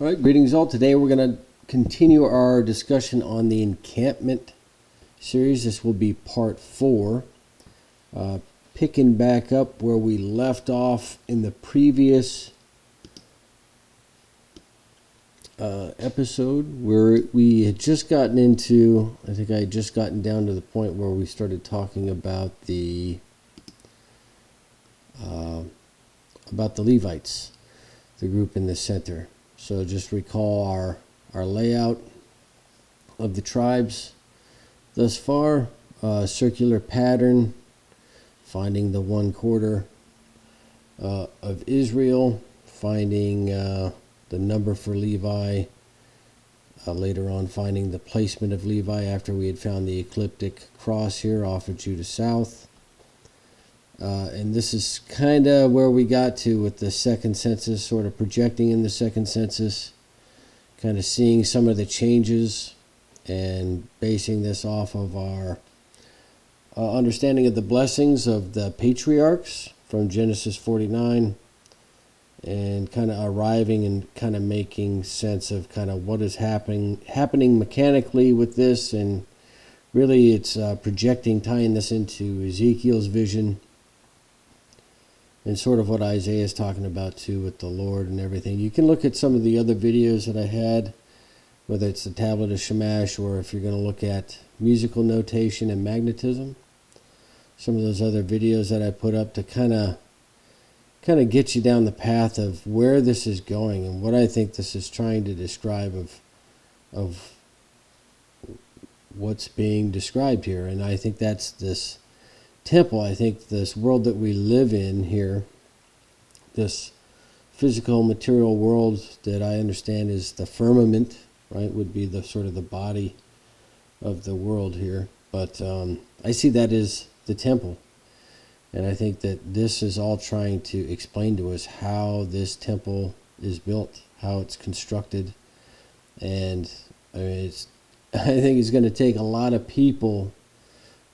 All right, greetings all. Today we're going to continue our discussion on the Encampment series. This will be part 4, picking back up where we left off in the previous episode, where we had just gotten into, I think I had just gotten down to the point where we started talking about the Levites, the group in the center. So just recall our layout of the tribes thus far. Circular pattern, finding the 1/4 of Israel, finding the number for Levi, later on finding the placement of Levi after we had found the ecliptic cross here off of Judah South. And this is kind of where we got to with the second census, sort of projecting in the second census, kind of seeing some of the changes and basing this off of our understanding of the blessings of the patriarchs from Genesis 49, and kind of arriving and kind of making sense of kind of what is happening mechanically with this. And really it's projecting, tying this into Ezekiel's vision, and sort of what Isaiah is talking about too with the Lord and everything. You can look at some of the other videos that I had, whether it's the Tablet of Shamash, or if you're going to look at musical notation and magnetism, some of those other videos that I put up to kind of get you down the path of where this is going and what I think this is trying to describe of what's being described here. And I think that's this temple. I think this world that we live in here, this physical material world that I understand is the firmament, right, would be the sort of the body of the world here. But I see that as the temple. And I think that this is all trying to explain to us how this temple is built, how it's constructed. And I mean, I think it's going to take a lot of people,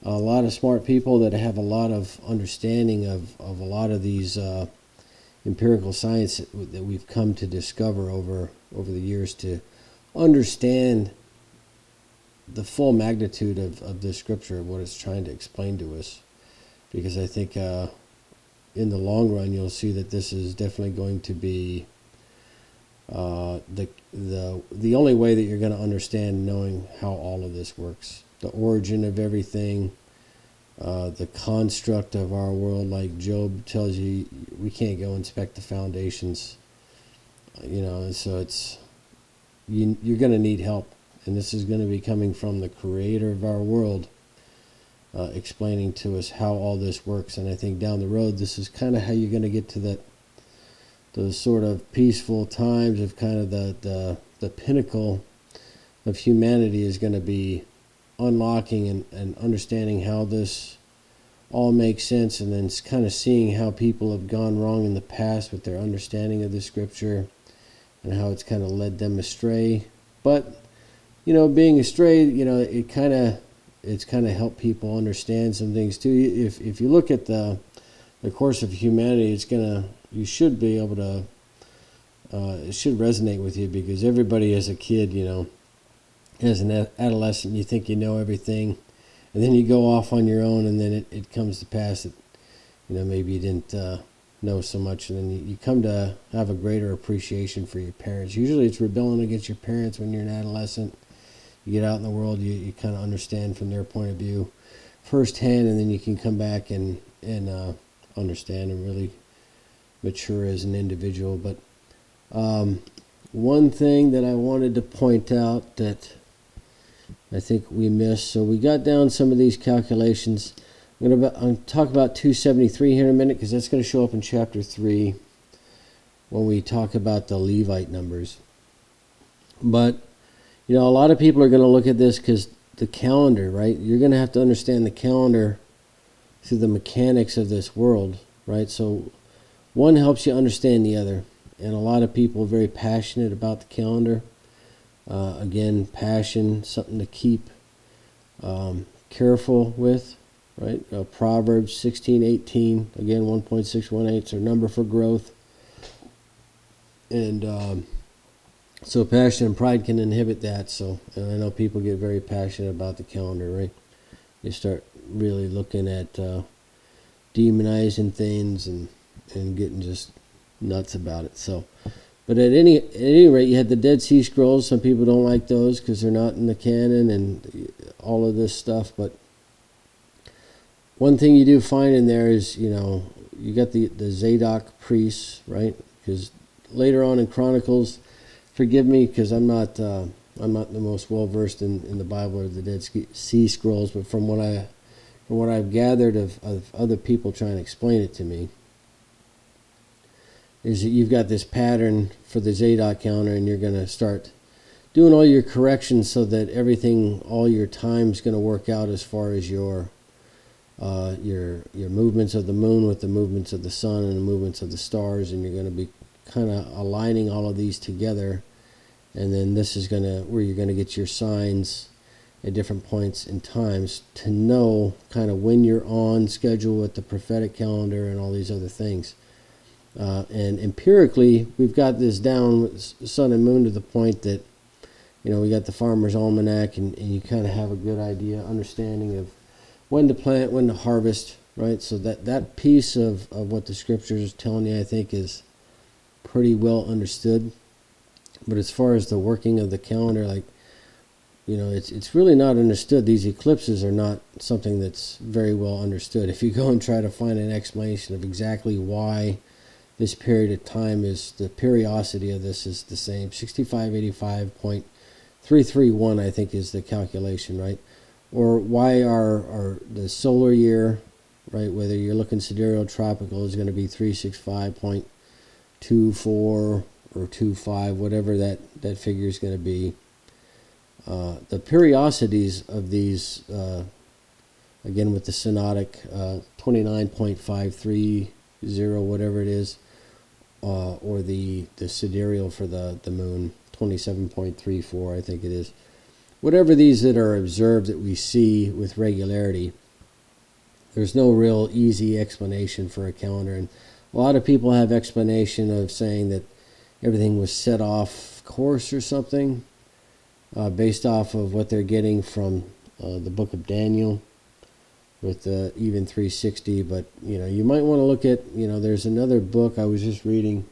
a lot of smart people that have a lot of understanding of a lot of these empirical science that we've come to discover over the years, to understand the full magnitude of this scripture, what it's trying to explain to us. Because I think in the long run you'll see that this is definitely going to be the only way that you're going to understand, knowing how all of this works. The origin of everything, the construct of our world, like Job tells you, we can't go inspect the foundations, so it's, you're going to need help, and this is going to be coming from the creator of our world, explaining to us how all this works. And I think down the road this is kind of how you're going to get to those sort of peaceful times of kind of the pinnacle of humanity is going to be unlocking and understanding how this all makes sense, and then kind of seeing how people have gone wrong in the past with their understanding of the scripture and how it's kind of led them astray. But being astray, it's kind of helped people understand some things too. If you look at the course of humanity, you should be able to it should resonate with you, because everybody as a kid, as an adolescent, you think you know everything, and then you go off on your own, and then it comes to pass that maybe you didn't know so much, and then you come to have a greater appreciation for your parents. Usually it's rebelling against your parents when you're an adolescent. You get out in the world, you kind of understand from their point of view firsthand, and then you can come back and understand and really mature as an individual. But one thing that I wanted to point out that I think we missed, so we got down some of these calculations. I'm going to talk about 273 here in a minute, because that's going to show up in chapter 3 when we talk about the Levite numbers. But a lot of people are going to look at this because the calendar, right? You're going to have to understand the calendar through the mechanics of this world, right? So one helps you understand the other. And a lot of people are very passionate about the calendar. Again, passion, something to keep careful with, right? Proverbs 16:18, again, 1.618 is our number for growth. And So passion and pride can inhibit that. So, and I know people get very passionate about the calendar, right? They start really looking at demonizing things and getting just nuts about it. So, but at any rate, you had the Dead Sea Scrolls. Some people don't like those because they're not in the canon and all of this stuff. But one thing you do find in there is, you know, you got the Zadok priests, right? Because later on in Chronicles, forgive me because I'm not the most well versed in the Bible or the Dead Sea Scrolls, but from what I've gathered of other people trying to explain it to me, is that you've got this pattern for the Zadok calendar, and you're going to start doing all your corrections so that everything, all your time's going to work out as far as your movements of the moon with the movements of the sun and the movements of the stars, and you're going to be kind of aligning all of these together, and then this is where you're going to get your signs at different points in times to know kind of when you're on schedule with the prophetic calendar and all these other things. And empirically, we've got this down with sun and moon to the point that, you know, we got the Farmer's Almanac, and you kind of have a good idea, understanding of when to plant, when to harvest, right? So that piece of what the scriptures is telling you, I think, is pretty well understood. But as far as the working of the calendar, like, you know, it's really not understood. These eclipses are not something that's very well understood. If you go and try to find an explanation of exactly why this period of time is, the periodicity of this is the same, 6585.331, I think, is the calculation, right? Or why our the solar year, right, whether you're looking sidereal tropical, is going to be 365.24 or 25, whatever that figure is going to be. The periodicities of these, again with the synodic, 29.530, whatever it is, or the sidereal for the moon, 27.34, I think it is. Whatever these that are observed that we see with regularity, there's no real easy explanation for a calendar. And a lot of people have explanation of saying that everything was set off course or something, based off of what they're getting from the book of Daniel with even 360. But, you know, you might want to look at, you know, there's another book I was just reading,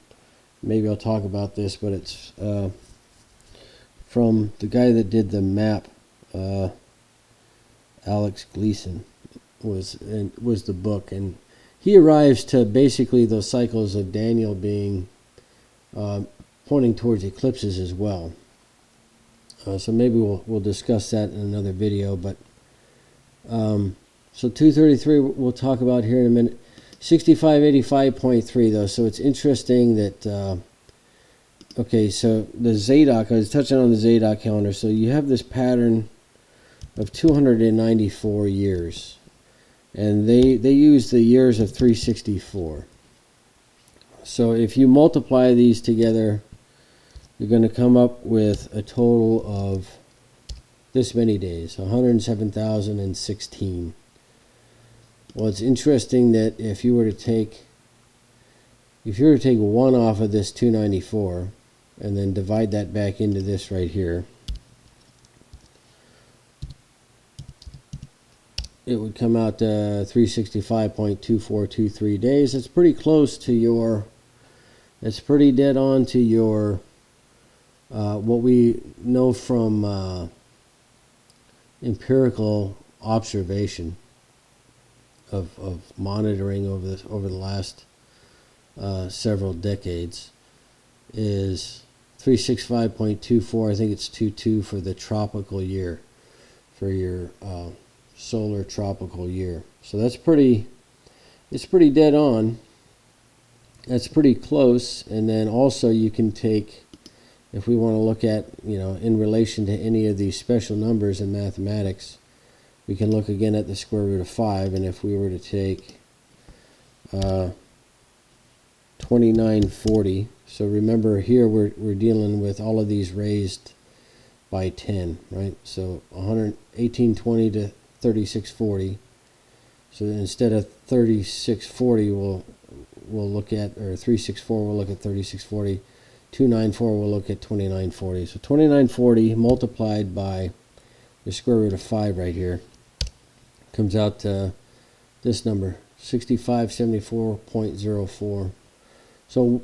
maybe I'll talk about this, but it's from the guy that did the map, Alex Gleason was the book, and he arrives to basically those cycles of Daniel being pointing towards eclipses as well. So maybe we'll discuss that in another video. But so 233 we'll talk about here in a minute. 6585.3 though. So it's interesting that okay, so the Zadok, I was touching on the Zadok calendar. So you have this pattern of 294 years, and they use the years of 364. So if you multiply these together, you're going to come up with a total of this many days, 107,016. Well, it's interesting that if you were to take one off of this 294 and then divide that back into this right here, it would come out to 365.2423 days. It's pretty close to your, it's pretty dead on to your what we know from empirical observation of monitoring over the last several decades, is 365.24. I think it's 22 for the tropical year, for your solar tropical year. So that's pretty, it's pretty dead on. That's pretty close. And then also you can take, if we want to look at, you know, in relation to any of these special numbers in mathematics, we can look again at the square root of 5, and if we were to take 2940, so remember here we're dealing with all of these raised by 10, right? So 1820 to 3640. So instead of 3640, we'll look at, or 364, we'll look at 3640. 294, we'll look at 2940. So 2940 multiplied by the square root of 5 right here comes out to this number, 6574.04. So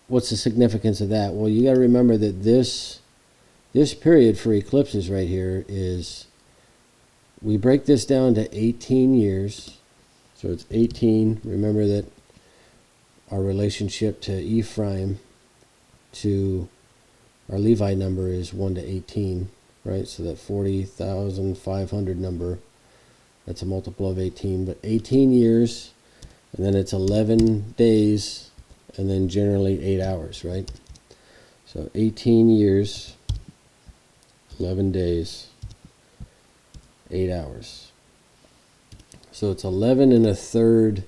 what's the significance of that? Well, you got to remember that this period for eclipses right here is, we break this down to 18 years. So it's 18. Remember that our relationship to Ephraim to our Levi number is 1 to 18, right? So that 40,500 number, that's a multiple of 18. But 18 years, and then it's 11 days, and then generally 8 hours, right? So 18 years, 11 days, 8 hours. So it's 11 and a third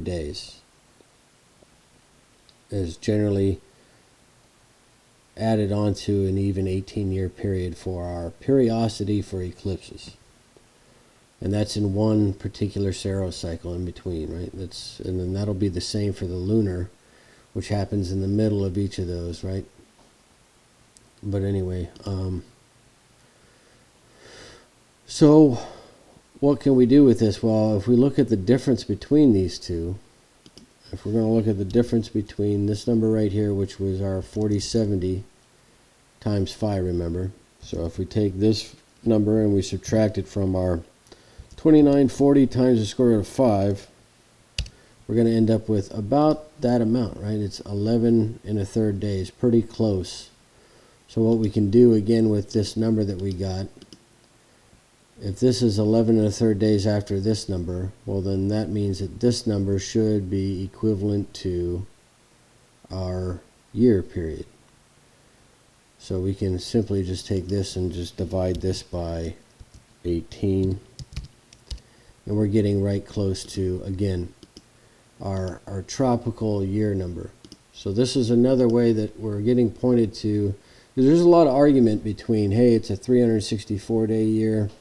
days is generally added onto an even 18-year period for our periodicity for eclipses. And that's in one particular Saros cycle in between, right? And then that'll be the same for the lunar, which happens in the middle of each of those, right? But anyway, so what can we do with this? Well, if we look at the difference between these two, if we're going to look at the difference between this number right here, which was our 4070 times 5, remember? So if we take this number and we subtract it from our 2940 times the square root of 5, we're going to end up with about that amount, right? It's 11 and a third days, pretty close. So what we can do again with this number that we got, if this is 11 and a third days after this number, well then that means that this number should be equivalent to our year period. So we can simply just take this and just divide this by 18. And we're getting right close to, again, our tropical year number. So this is another way that we're getting pointed to. There's a lot of argument between, hey, it's a 364-day year.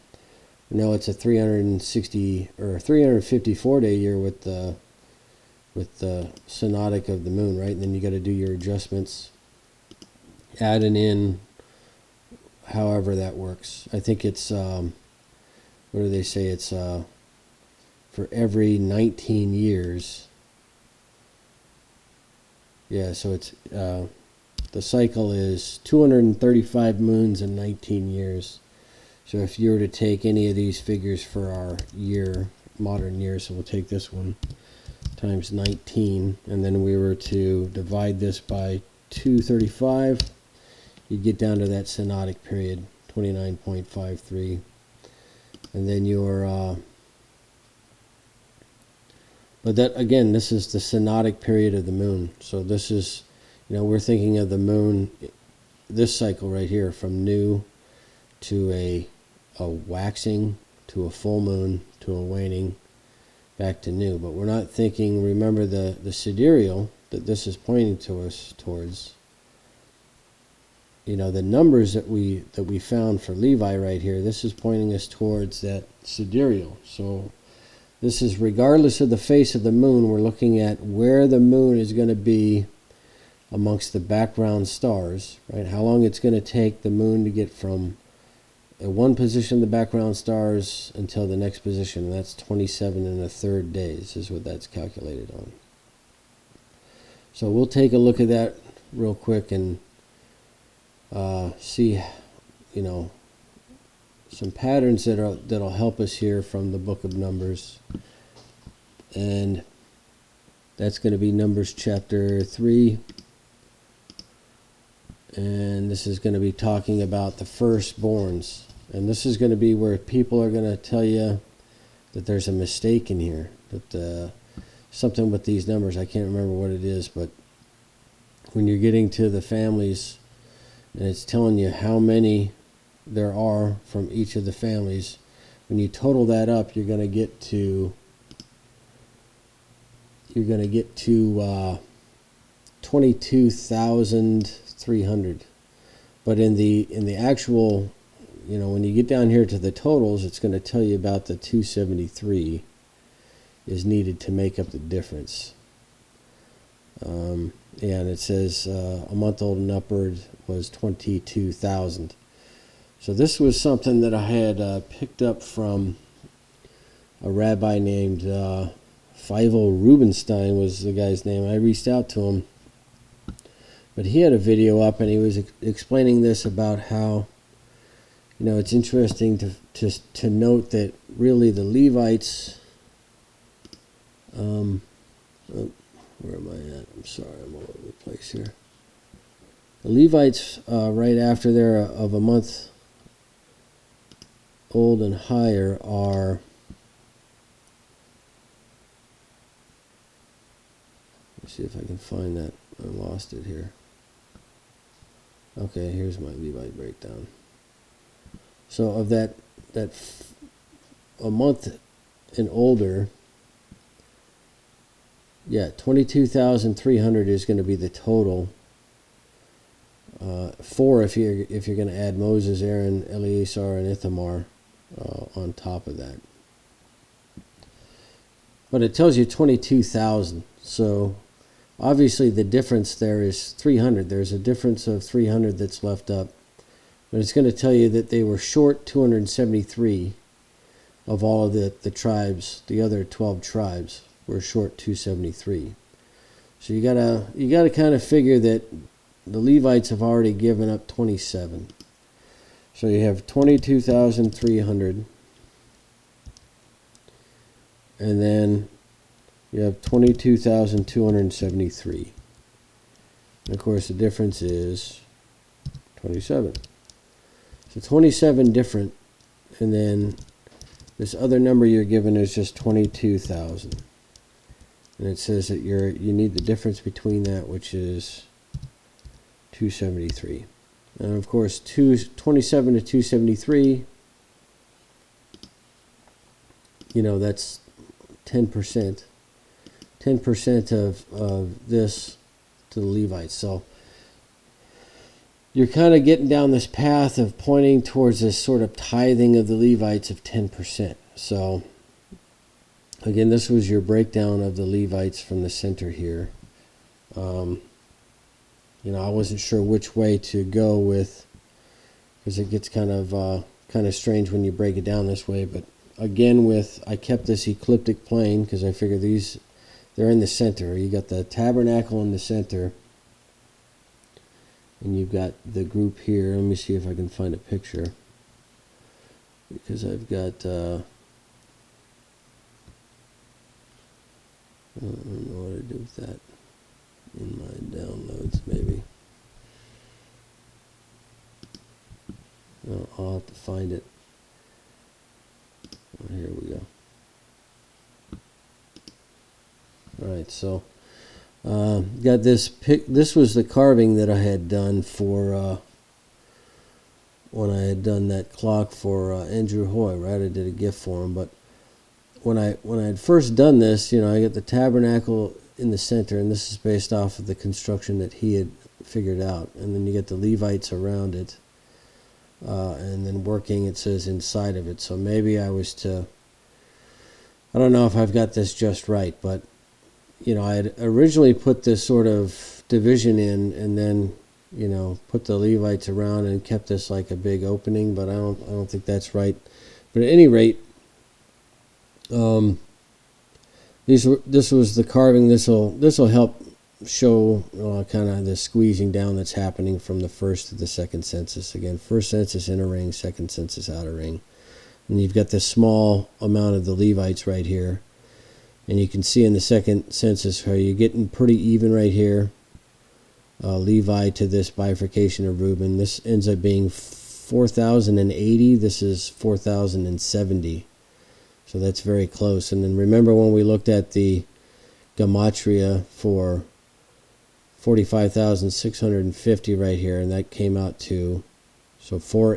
No, it's a 360 or 354-day year with the synodic of the moon, right? And then you got to do your adjustments, adding in however that works. I think it's what do they say? It's for every 19 years. Yeah, so it's the cycle is 235 moons in 19 years. So if you were to take any of these figures for our year, modern year, so we'll take this one times 19, and then we were to divide this by 235, you'd get down to that synodic period, 29.53. And then your, but that, again, this is the synodic period of the moon. So this is, we're thinking of the moon, this cycle right here, from new to a waxing, to a full moon, to a waning, back to new. But we're not thinking, remember the sidereal that this is pointing to us towards. The numbers that we found for Levi right here, this is pointing us towards that sidereal. So this is regardless of the face of the moon, we're looking at where the moon is going to be amongst the background stars, right? How long it's going to take the moon to get from one position in the background stars until the next position, and that's 27 and a third days is what that's calculated on. So we'll take a look at that real quick and see, some patterns that'll help us here from the book of Numbers. And that's going to be Numbers chapter 3. And this is going to be talking about the firstborns. And this is going to be where people are going to tell you that there's a mistake in here. That something with these numbers, I can't remember what it is, but when you're getting to the families and it's telling you how many there are from each of the families, when you total that up, you're going to get to 22,300. But in the actual, when you get down here to the totals, it's going to tell you about the 273 is needed to make up the difference. and it says a month old and upward was 22,000. So this was something that I had picked up from a rabbi named Feivel Rubenstein was the guy's name. I reached out to him, but he had a video up and he was explaining this about how, you know, it's interesting to note that really the Levites, where am I at? I'm sorry, I'm all over the place here. The Levites, right after they're of a month old and higher, are, let's see if I can find that. I lost it here. Okay, here's my Levite breakdown. So of that a month and older, yeah, 22,300 is going to be the total. 4 if you're going to add Moses, Aaron, Eleazar, and Ithamar on top of that. But it tells you 22,000. So obviously the difference there is 300. There's a difference of 300 that's left up. But it's going to tell you that they were short 273 of all of the tribes. The other 12 tribes were short 273. So you gotta kind of figure that the Levites have already given up 27. So you have 22,300, and then you have 22,273. And of course the difference is 27. So 27 different, and then this other number you're given is just 22,000. And it says that you need the difference between that, which is 273. And of course 27 to 273, you know, that's 10%. 10% of this to the Levites. So you're kind of getting down this path of pointing towards this sort of tithing of the Levites of 10%. So again, this was your breakdown of the Levites from the center here. You know, I wasn't sure which way to go with, because it gets kind of strange when you break it down this way. But again, I kept this ecliptic plane because I figure they're in the center. You got the tabernacle in the center, and you've got the group here. Let me see if I can find a picture, because I've got I don't know what to do with that in my downloads, maybe. I'll have to find it. Oh, here we go. Alright, so got this this was the carving that I had done for when I had done that clock for Andrew Hoy, right? I did a gift for him, but when I had first done this, you know, I got the tabernacle in the center, and this is based off of the construction that he had figured out, and then you get the Levites around it, and then working, it says, inside of it. So maybe I don't know if I've got this just right, but you know, I had originally put this sort of division in, and then, you know, put the Levites around and kept this like a big opening, but I don't think that's right. But at any rate, this was the carving. This will help show kind of the squeezing down that's happening from the first to the second census. Again, first census inner ring, second census outer ring, and you've got this small amount of the Levites right here. And you can see in the second census how you're getting pretty even right here. Levi to this bifurcation of Reuben. This ends up being 4,080. This is 4,070. So that's very close. And then remember when we looked at the gematria for 45,650 right here, and that came out to, so 5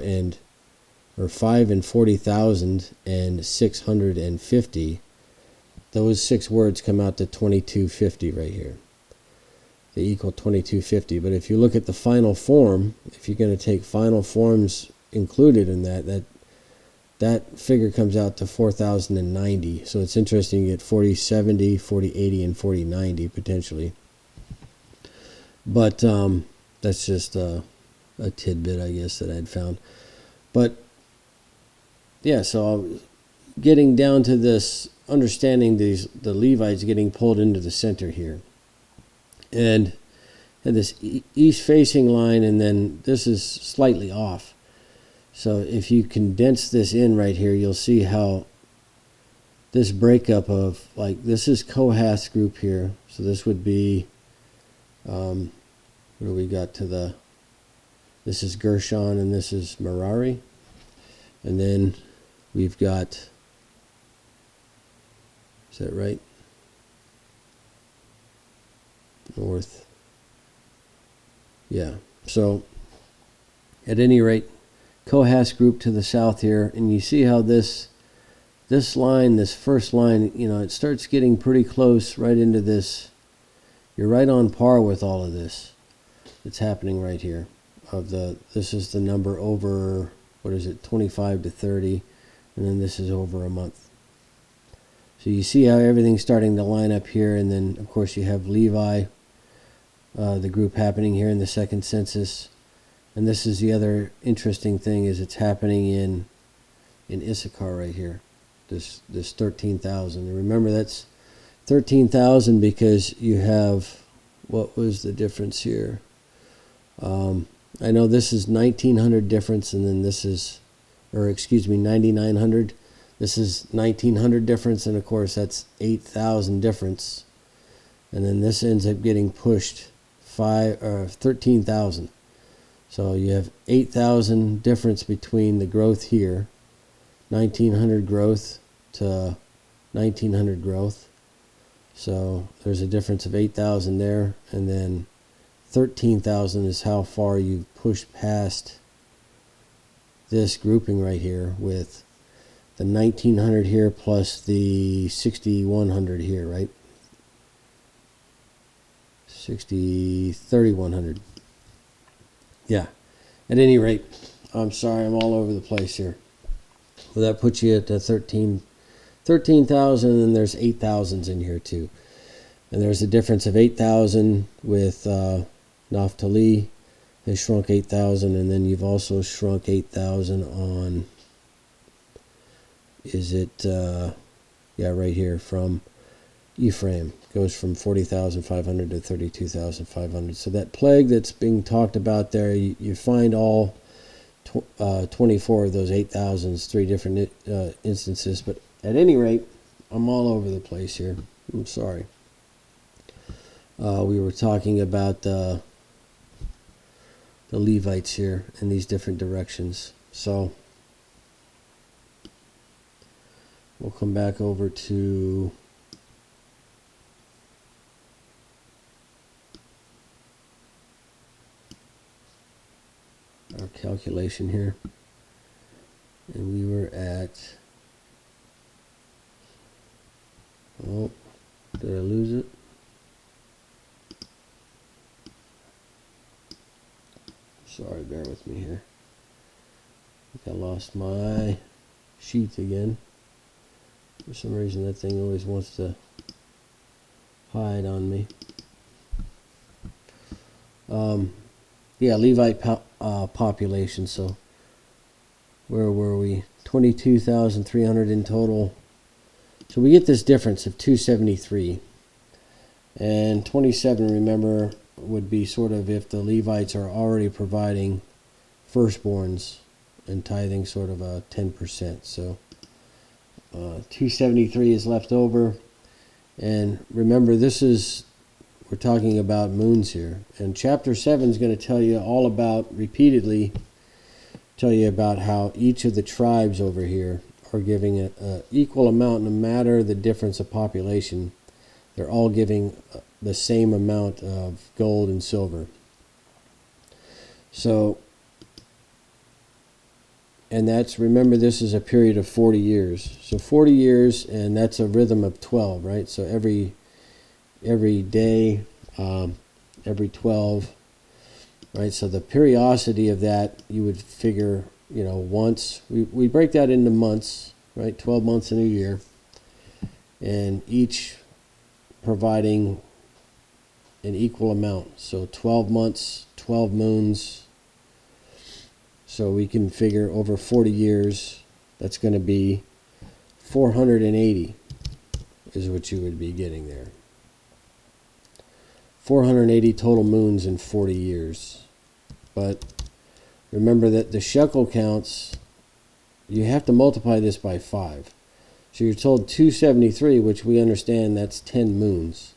and 40,650. Those 6 words come out to 2250 right here. They equal 2250. But if you look at the final form, if you're going to take final forms included in that figure comes out to 4,090. So it's interesting, you get 4070, 4080, and 4090 potentially. But that's just a tidbit, I guess, that I'd found. But yeah, so I was getting down to this, understanding the Levites getting pulled into the center here, and had this east-facing line, and then this is slightly off. So if you condense this in right here, you'll see how this breakup of, like, this is Kohath's group here. So this would be, what do we got to the, this is Gershon and this is Merari. And then we've got, is that right? North. Yeah. So at any rate, Kohath's group to the south here, and you see how this line, this first line, you know, it starts getting pretty close right into this. You're right on par with all of this that's happening right here. This is the number over, what is it, 25 to 30, and then this is over a month. So you see how everything's starting to line up here, and then of course you have Levi, the group happening here in the second census. And this is the other interesting thing, is it's happening in Issachar right here. This 13,000. And remember, that's 13,000 because you have, what was the difference here? I know this is 1,900 difference, and then this is, or excuse me, 9,900. This is 1,900 difference, and of course that's 8,000 difference. And then this ends up getting pushed 13,000. So you have 8,000 difference between the growth here, 1,900 growth to 1,900 growth. So there's a difference of 8,000 there, and then 13,000 is how far you've pushed past this grouping right here with the 1,900 here plus the 6,100 here, right? 3,100. Yeah. At any rate, I'm sorry, I'm all over the place here. Well, that puts you at 13,000, and there's 8,000s in here too. And there's a difference of 8,000 with Naphtali. They shrunk 8,000, and then you've also shrunk 8,000 on, is it, yeah, right here from Ephraim. Goes from 40,500 to 32,500. So that plague that's being talked about there, you find all 24 of those 8,000s, 3 different instances. But at any rate, I'm all over the place here. I'm sorry. We were talking about the Levites here in these different directions. So we'll come back over to our calculation here, and we were at, oh, did I lose it? Sorry, bear with me here. I think I lost my sheet again. For some reason that thing always wants to hide on me. Yeah, Levite population. So where were we? 22,300 in total. So we get this difference of 273. And 27, remember, would be sort of if the Levites are already providing firstborns and tithing sort of a 10%. So 273 is left over. And remember, we're talking about moons here. And chapter 7 is going to tell you all about, repeatedly, tell you about how each of the tribes over here are giving an equal amount, no matter the difference of population. They're all giving the same amount of gold and silver. So, and that's, remember, this is a period of 40 years. So 40 years, and that's a rhythm of 12, right? So every day, every 12, right? So the periodicity of that, you would figure, once, we break that into months, right? 12 months in a year, and each providing an equal amount. So 12 months, 12 moons. So we can figure over 40 years, that's going to be 480 is what you would be getting there. 480 total moons in 40 years. But remember that the shekel counts, you have to multiply this by 5. So you're told 273, which we understand that's 10 moons.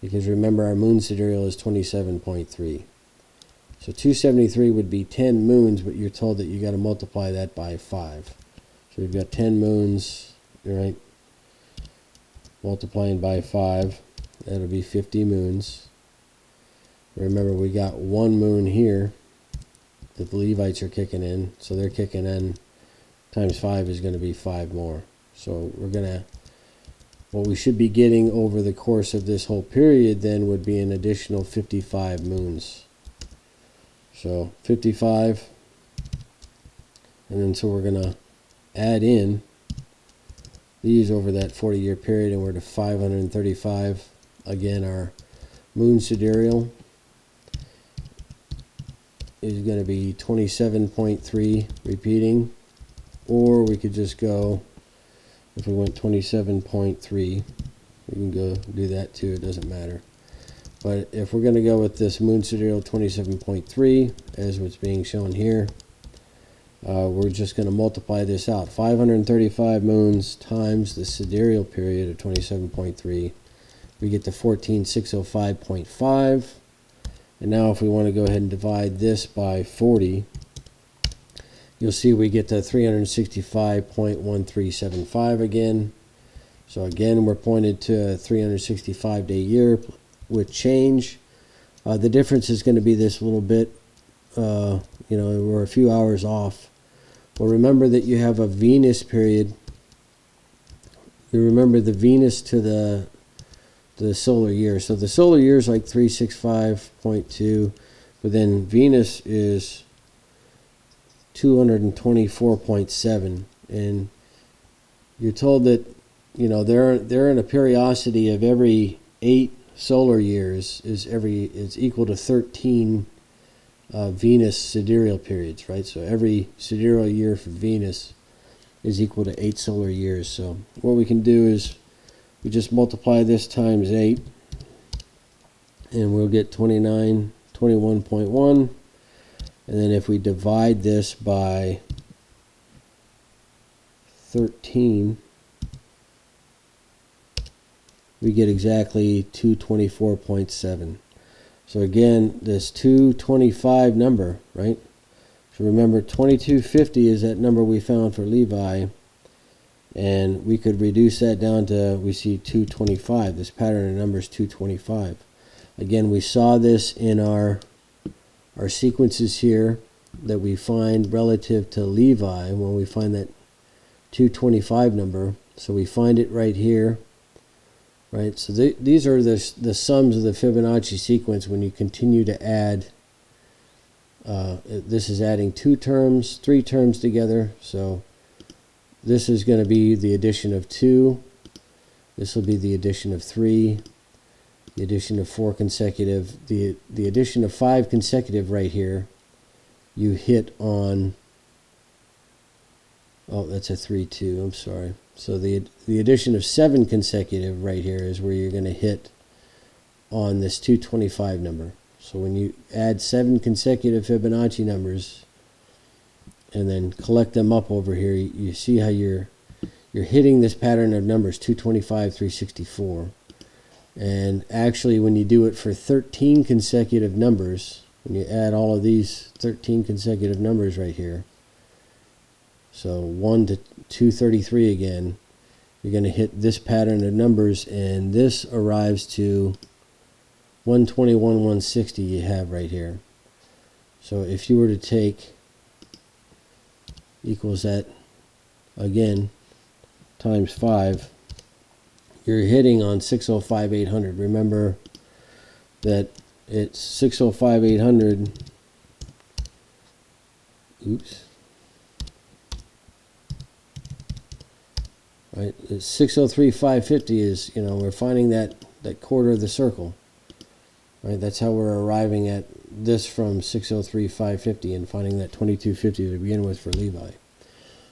Because remember, our moon sidereal is 27.3. So 273 would be 10 moons, but you're told that you got to multiply that by 5. So we've got 10 moons, right? Multiplying by 5, that'll be 50 moons. Remember, we got 1 moon here that the Levites are kicking in. So they're kicking in times 5 is going to be 5 more. So we're going to, what we should be getting over the course of this whole period then would be an additional 55 moons. So 55, and then so we're going to add in these over that 40-year period, and we're to 535. Again, our moon sidereal is going to be 27.3 repeating, or we could just go, if we went 27.3, we can go do that too, it doesn't matter. But if we're going to go with this moon sidereal 27.3, as what's being shown here, we're just going to multiply this out. 535 moons times the sidereal period of 27.3. We get to 14,605.5. And now if we want to go ahead and divide this by 40, you'll see we get to 365.1375 again. So again, we're pointed to a 365-day year with change. The difference is going to be this little bit, we're a few hours off. Well, remember that you have a Venus period. You remember the Venus to the solar year. So the solar year is like 365.2, but then Venus is 224.7, and you're told that they're in a periodicity of every 8 solar years is equal to 13 Venus sidereal periods, right? So every sidereal year for Venus is equal to 8 solar years. So what we can do is we just multiply this times 8, and we'll get 21.1. And then if we divide this by 13, we get exactly 224.7. So again, this 225 number, right? So remember, 2250 is that number we found for Levi, and we could reduce that down to, we see 225. This pattern of numbers 225. Again, we saw this in our sequences here that we find relative to Levi when we find that 225 number. So we find it right here, right? So these are the sums of the Fibonacci sequence when you continue to add. This is adding 2 terms, 3 terms together. So this is going to be the addition of 2. This will be the addition of 3. The addition of 4 consecutive. The addition of 5 consecutive right here, you hit on. Oh, that's a 3-2. I'm sorry. So the addition of 7 consecutive right here is where you're going to hit on this 225 number. So when you add 7 consecutive Fibonacci numbers and then collect them up over here, you see how you're hitting this pattern of numbers 225, 364. And actually, when you do it for 13 consecutive numbers, when you add all of these 13 consecutive numbers right here, so 1 to 233 again, you're going to hit this pattern of numbers, and this arrives to 121, 160 you have right here. So if you were to take equals that again times 5, you're hitting on 605, 800. Remember that it's 605, 800. Oops. Right, it's 603, 550 is, we're finding that quarter of the circle. right? That's how we're arriving at this from 603,550 and finding that 2250 to begin with for Levi.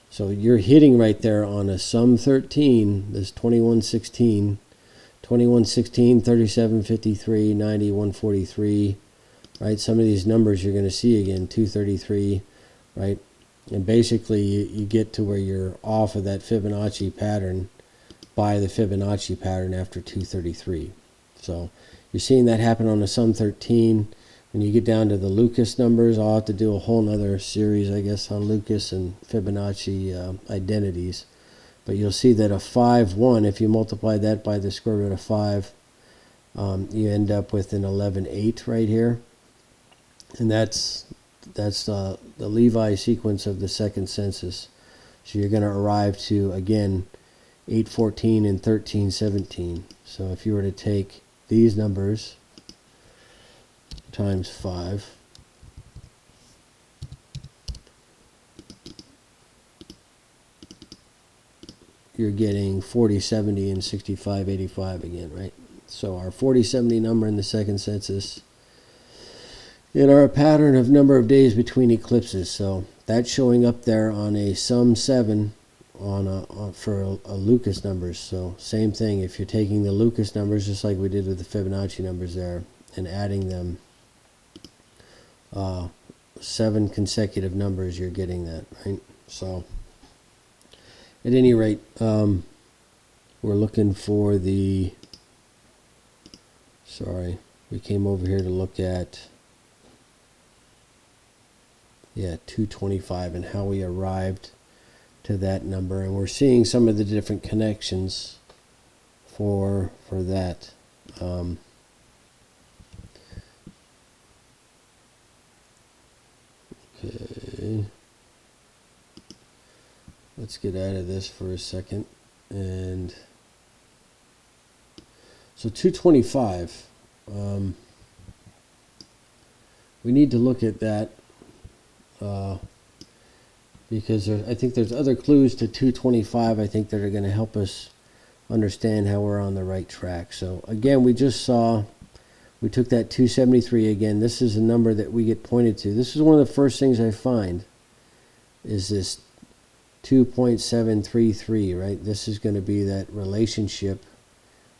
So you're hitting right there on a sum 13, this 2116, 2116, 3753, 90, 143, right? Some of these numbers you're going to see again, 233, right? And basically you get to where you're off of that Fibonacci pattern by the Fibonacci pattern after 233. So you're seeing that happen on a sum 13. When you get down to the Lucas numbers, I'll have to do a whole nother series, I guess, on Lucas and Fibonacci identities. But you'll see that a 5, 1, if you multiply that by the square root of 5, you end up with an 11, 8 right here. And that's the Levi sequence of the second census. So you're going to arrive to, again, 8, 14 and 13, 17. So if you were to take these numbers times 5, you're getting 40, 70, and 65, 85 again, right? So our 40, 70 number in the second census in our pattern of number of days between eclipses. So that's showing up there on a sum 7 for a Lucas numbers. So same thing, if you're taking the Lucas numbers just like we did with the Fibonacci numbers there and adding them 7 consecutive numbers, you're getting that, right? So at any rate, we're looking for the, sorry, we came over here to look at 225 and how we arrived to that number, and we're seeing some of the different connections for that. Okay, let's get out of this for a second. And so 225, we need to look at that because I think there's other clues to 225 I think that are going to help us understand how we're on the right track. So again, we just saw, we took that 273 again. This is a number that we get pointed to. This is one of the first things I find is this 2.733, right? This is going to be that relationship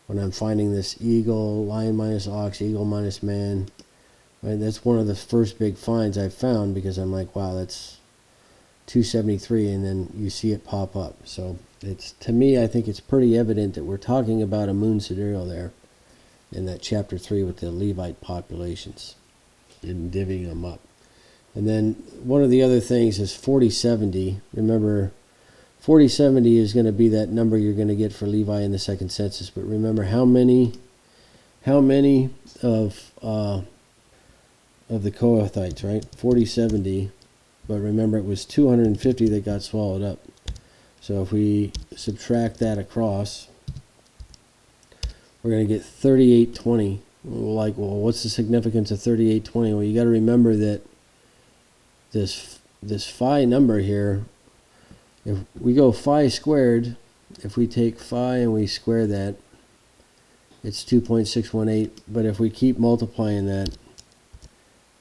when I'm finding this eagle, lion minus ox, eagle minus man. Right? That's one of the first big finds I've found because I'm like, wow, that's 273, and then you see it pop up. So it's, to me, I think it's pretty evident that we're talking about a moon sidereal there in that chapter 3 with the Levite populations and divvying them up. And then one of the other things is 4070. Remember, 4070 is going to be that number you're going to get for Levi in the second census. But remember how many of the Kohathites, right? 4070. But remember, it was 250 that got swallowed up. So if we subtract that across, we're going to get 3820. Like, well, what's the significance of 3820? Well, you got to remember that this phi number here, if we go phi squared, if we take phi and we square that, it's 2.618. But if we keep multiplying that,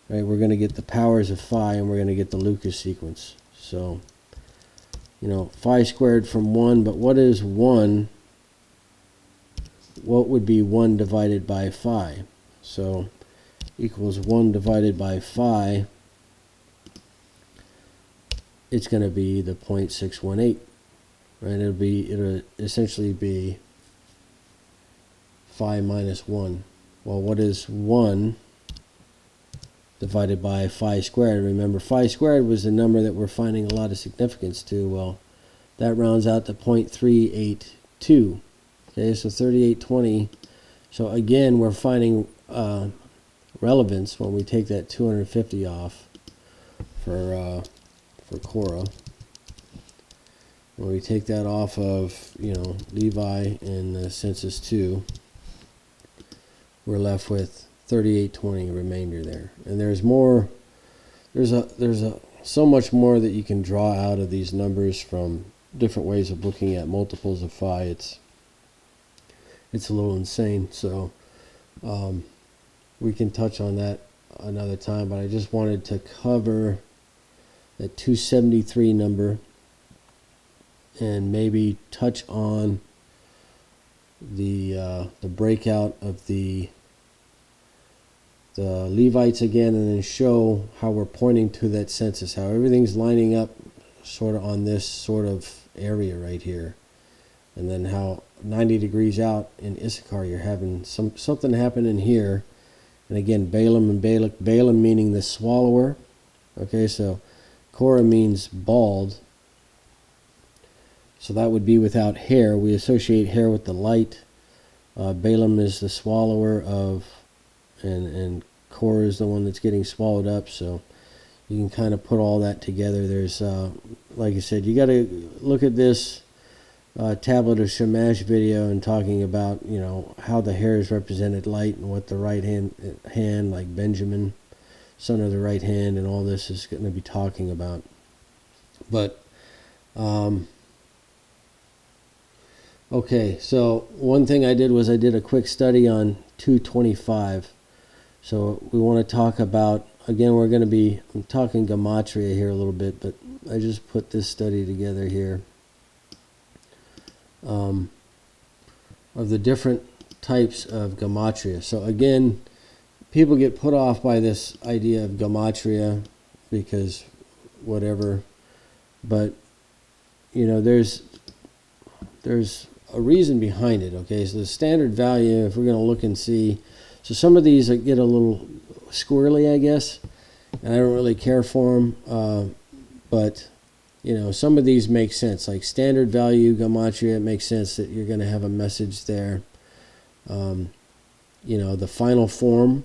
right, we're going to get the powers of phi, and we're going to get the Lucas sequence. So, you know, phi squared from 1, but what is 1? What would be 1 divided by phi? So, equals 1 divided by phi. It's going to be the 0.618, right? It'll essentially be phi minus 1. Well, what is 1 divided by phi squared? Remember, phi squared was the number that we're finding a lot of significance to. Well, that rounds out to 0.382. Okay, so 3820. So again, we're finding relevance when we take that 250 off for Korah. When we take that off of, you know, Levi and census 2, we're left with 3820 remainder there. And there's more. There's so much more that you can draw out of these numbers from different ways of looking at multiples of phi. It's a little insane. So we can touch on that another time, but I just wanted to cover that 273 number and maybe touch on the breakout of the Levites again, and then show how we're pointing to that census, how everything's lining up sort of on this sort of area right here, and then how 90 degrees out in Issachar you're having something happen in here. And again, Balaam and Balak, Balaam meaning the swallower. Okay, so Korah means bald, so that would be without hair. We associate hair with the light. Balaam is the swallower of, and Korah is the one that's getting swallowed up. So you can kind of put all that together. There's, like I said, you got to look at this tablet of Shamash video and talking about, you know, how the hair is represented light and what the right hand, like Benjamin, son of the right hand, and all this is going to be talking about. But okay, so one thing I did was I did a quick study on 225. So we want to talk about, again, I'm talking gematria here a little bit, but I just put this study together here of the different types of gematria. So again, people get put off by this idea of gematria because whatever, but you know, there's a reason behind it. Okay, so the standard value, if we're going to look and see, so some of these get a little squirrely, I guess, and I don't really care for them, but you know, some of these make sense, like standard value gematria. It makes sense that you're going to have a message there. You know, the final form,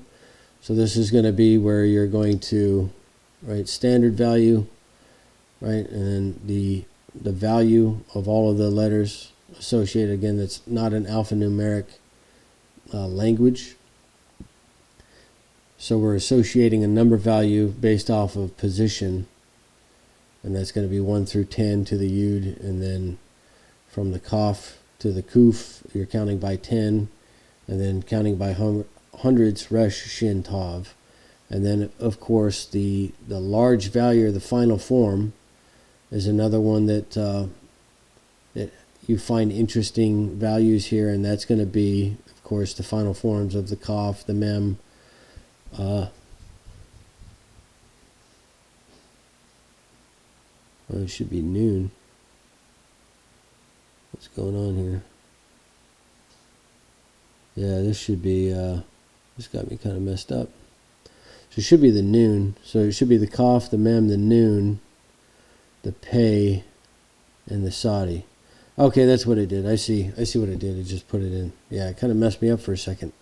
so this is going to be where you're going to write standard value, right, and the value of all of the letters associated. Again, that's not an alphanumeric language. So we're associating a number value based off of position, and that's going to be 1 through 10 to the Yud, and then from the Kaf to the Kuf, you're counting by 10, and then counting by hundreds, Resh, Shin, Tav. And then, of course, the large value, or the final form, is another one that that you find interesting values here, and that's going to be, of course, the final forms of the Kaf, the Mem. Well, it should be noon. What's going on here? Yeah, this should be, this got me kind of messed up. So it should be the noon. So it should be the Kaf, the Mem, the noon, the Pei, and the Sadi. Okay, that's what it did. I see what it did. It just put it in. Yeah, it kind of messed me up for a second.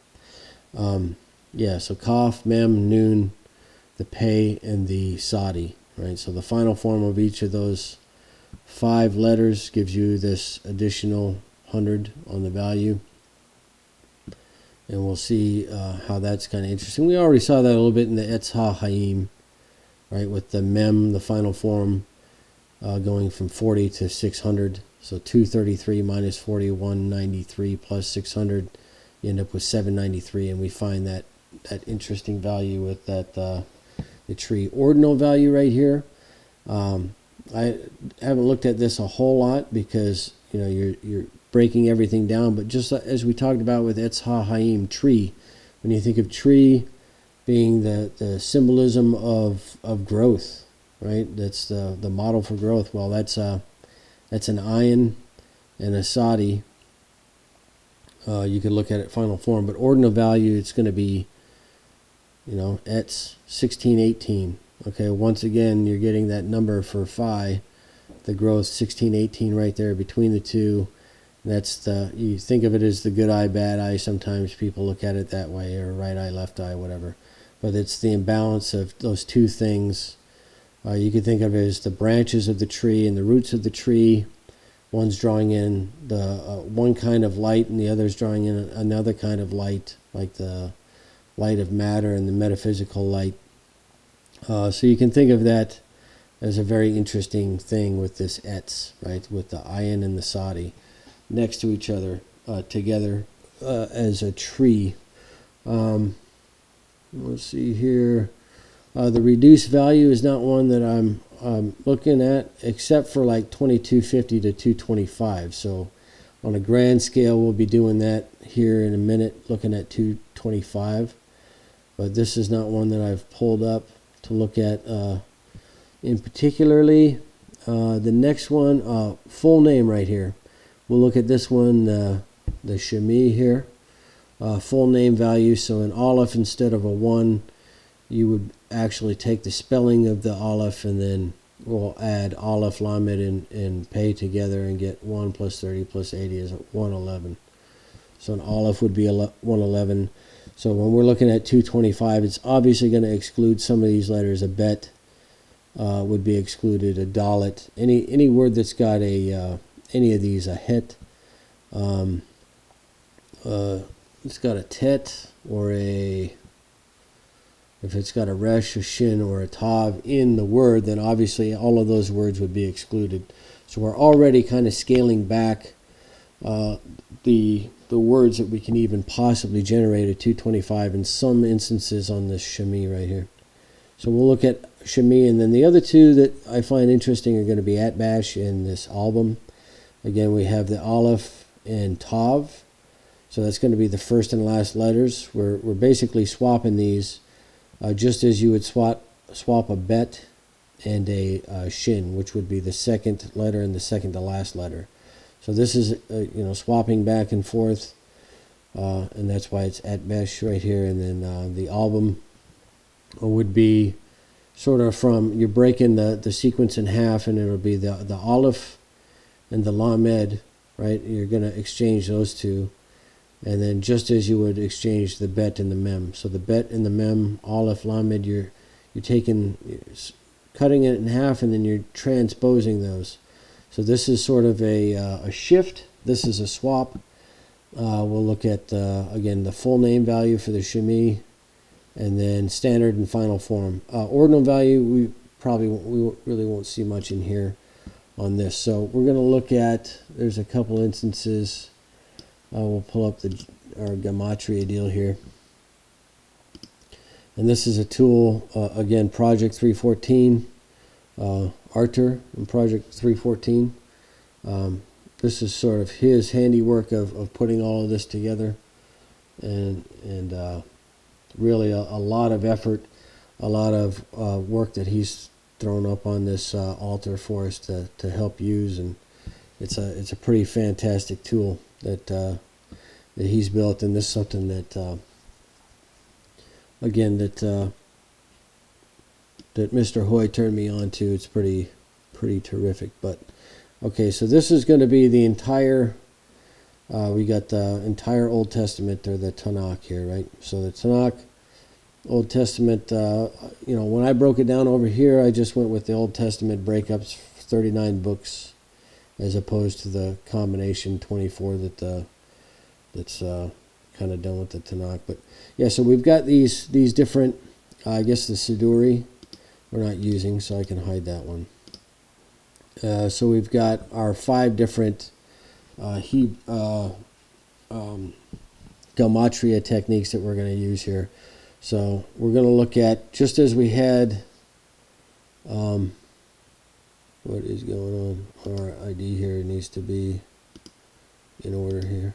Yeah, so Kaf, Mem, noon, the Pei, and the Sadi. Right, so the final form of each of those 5 letters gives you this additional 100 on the value. And we'll see how that's kind of interesting. We already saw that a little bit in the Etz HaHaim, right, with the Mem, the final form, going from 40 to 600. So 233 minus 40, 193 plus 600, you end up with 793, and we find that interesting value with that the tree ordinal value right here. I haven't looked at this a whole lot because, you know, you're breaking everything down, but just as we talked about with Etz HaHaim, tree, when you think of tree being the symbolism of growth, right? That's the model for growth. Well, that's an ayin and a sadi. You could look at it final form, but ordinal value, it's going to be, you know, Etz 1618. Okay, once again, you're getting that number for phi, the growth 1618 right there between the two. That's you think of it as the good eye, bad eye. Sometimes people look at it that way, or right eye, left eye, whatever. But it's the imbalance of those two things. You could think of it as the branches of the tree and the roots of the tree. One's drawing in the one kind of light, and the other's drawing in another kind of light, like the light of matter and the metaphysical light. So you can think of that as a very interesting thing with this Etz, right, with the ayin and the sadi next to each other together as a tree. Let's see here. The reduced value is not one that I'm looking at, except for like 2250 to 225. So on a grand scale, we'll be doing that here in a minute, looking at 225. But this is not one that I've pulled up to look at in particularly. The next one, full name right here. We'll look at this one, the Shemi here. Full name value. So an Aleph instead of a 1, you would actually take the spelling of the Aleph, and then we'll add Aleph, Lamed, and Pei together and get 1 plus 30 plus 80 is 111. So an Aleph would be 111. So when we're looking at 225, it's obviously going to exclude some of these letters. A Bet would be excluded. A Dalet, any word that's got a any of these, a Het, it's got a Tet, or a, if it's got a Resh, a Shin, or a Tav in the word, then obviously all of those words would be excluded. So we're already kind of scaling back the words that we can even possibly generate at 225 in some instances on this Shemi right here. So we'll look at Shemi, and then the other two that I find interesting are going to be Atbash and this album. Again, we have the Aleph and Tav. So that's going to be the first and last letters. We're basically swapping these just as you would swap a Bet and a Shin, which would be the second letter and the second to last letter. So this is swapping back and forth, and that's why it's Atbash right here. And then the album would be sort of from, you're breaking the sequence in half, and it'll be the Aleph and the Lamed, right? You're going to exchange those two. And then just as you would exchange the Bet and the Mem. So the Bet and the Mem, Aleph, Lamed, you're cutting it in half, and then you're transposing those. So this is sort of a shift. This is a swap. We'll look at, again, the full name value for the Shemi, and then standard and final form. Ordinal value, we really won't see much in here on this. So we're going to look at, there's a couple instances. We'll pull up our Gematria deal here. And this is a tool, again, Project 314, Arthur in Project 314. This is sort of his handiwork of putting all of this together. And really a lot of effort, a lot of work that he's thrown up on this altar for us to help use. And it's a pretty fantastic tool that he's built, and this is something that again that Mr. Hoy turned me on to. It's pretty terrific. But okay, so this is going to be the entire. We got the entire Old Testament, or the Tanakh here, right? So the Tanakh, Old Testament. When I broke it down over here, I just went with the Old Testament breakups, 39 books, as opposed to the combination 24 that's kind of done with the Tanakh. But yeah, so we've got these different, I guess the Siduri we're not using, so I can hide that one. So we've got our 5 different Gematria techniques that we're going to use here. So we're going to look at, just as we had, what is going on? Our ID here needs to be in order here.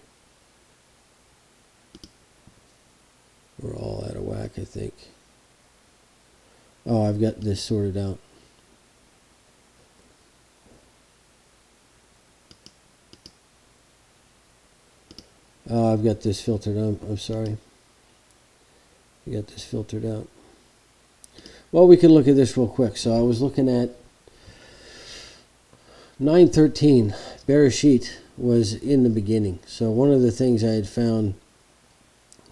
We're all out of whack, I think. Oh, I've got this sorted out. Oh, I've got this filtered out. I'm sorry. I got this filtered out. Well, we can look at this real quick. So I was looking at 9:13. Bereshit was in the beginning. So one of the things I had found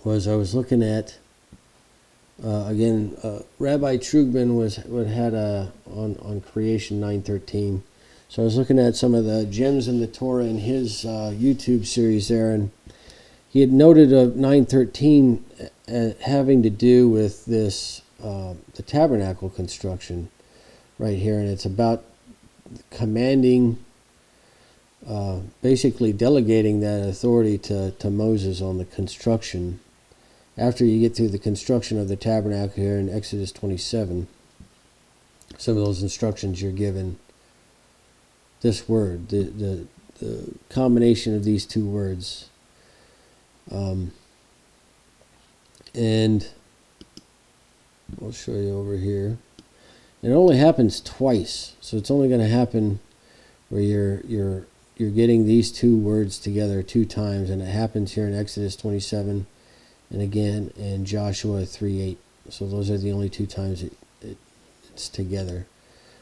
was I was looking at Rabbi Trugman had on creation 9:13. So I was looking at some of the gems in the Torah in his YouTube series there, and he had noted a 9:13 having to do with this the tabernacle construction right here, and it's about commanding, basically delegating that authority to Moses on the construction after you get through the construction of the tabernacle here in Exodus 27, some of those instructions you're given, this word, the combination of these two words. And I'll show you over here. It only happens twice, so it's only going to happen where you're getting these two words together 2 times, and it happens here in Exodus 27, and again in Joshua 3:8. So those are the only 2 times it's together.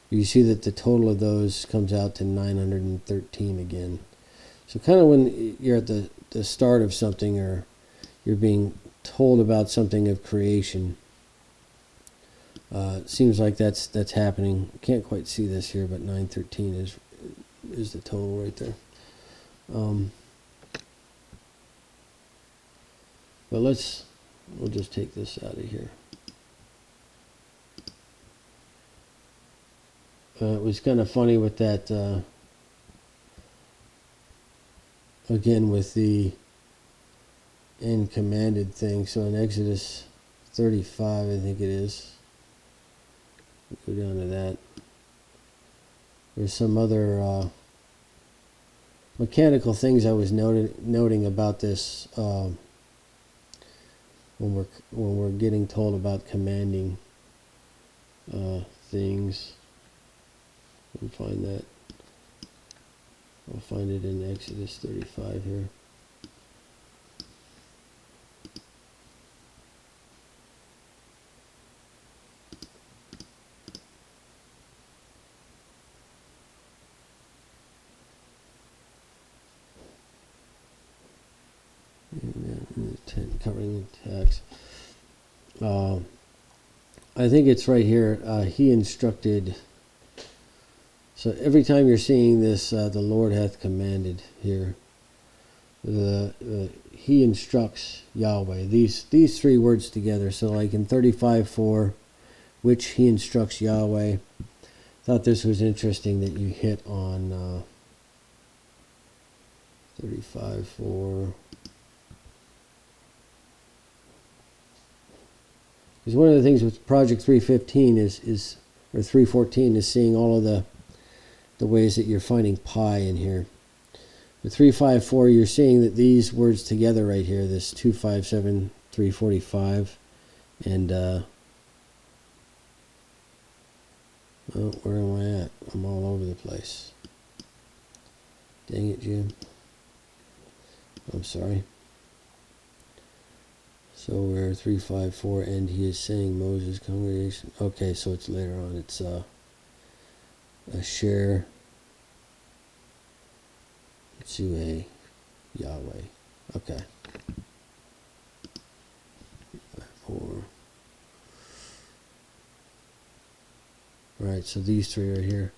You see that the total of those comes out to 913 again. So kind of when you're at the start of something, or you're being told about something of creation, it seems like that's happening. Can't quite see this here, but 913 is the total right there. But we'll just take this out of here. It was kind of funny with that, again with the and commanded thing. So in Exodus 35, I think it is, go down to that. There's some other mechanical things I was noting about this when we're getting told about commanding things. I'll find that. I'll find it in Exodus 35 here. Covering the text. I think it's right here. He instructed. So every time you're seeing this, the Lord hath commanded here. He instructs Yahweh. These 3 words together. So like in 35:4, which he instructs Yahweh. Thought this was interesting that you hit on 35:4. Because one of the things with Project 315 or 314 is seeing all of the ways that you're finding pi in here. With 354, you're seeing that these words together right here, this 257, 345, and oh, where am I at? I'm all over the place. Dang it, Jim. I'm sorry. So we're 354, and he is saying Moses' congregation. Okay, so it's later on. It's a share. Suhe Yahweh. Okay. 4. Alright, so these 3 are here.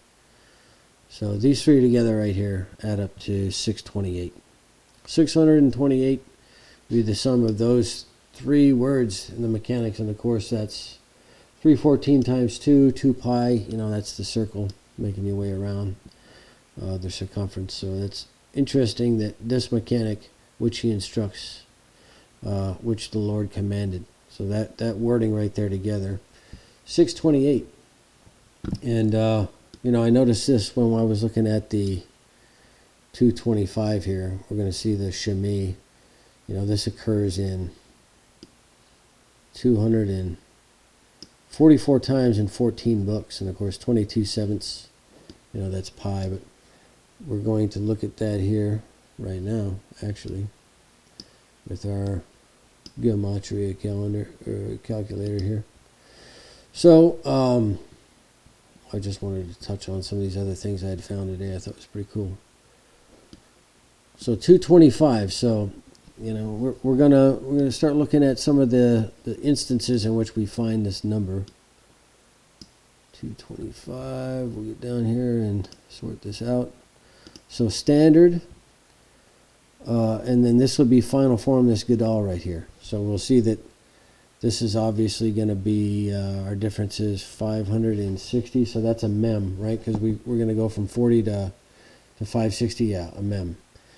So these 3 together right here add up to 628. 628 would be the sum of those 3 words in the mechanics, and of course that's 314 times 2, 2 pi, that's the circle making your way around the circumference. So that's interesting that this mechanic, which he instructs, which the Lord commanded. So that wording right there together, 628. And I noticed this when I was looking at the 225 here. We're going to see the Shemi. This occurs in 244 times in 14 books, and of course 22/7, that's pi, but we're going to look at that here right now, actually, with our gematria calculator here. So I just wanted to touch on some of these other things I had found today. I thought was pretty cool. So 225. So we're gonna start looking at some of the instances in which we find this number. 225. We'll get down here and sort this out. So standard, and then this will be final form, this Gadol right here. So we'll see that this is obviously going to be our difference is 560. So that's a mem, right? Because we're going to go from 40 to 560. Yeah, a mem.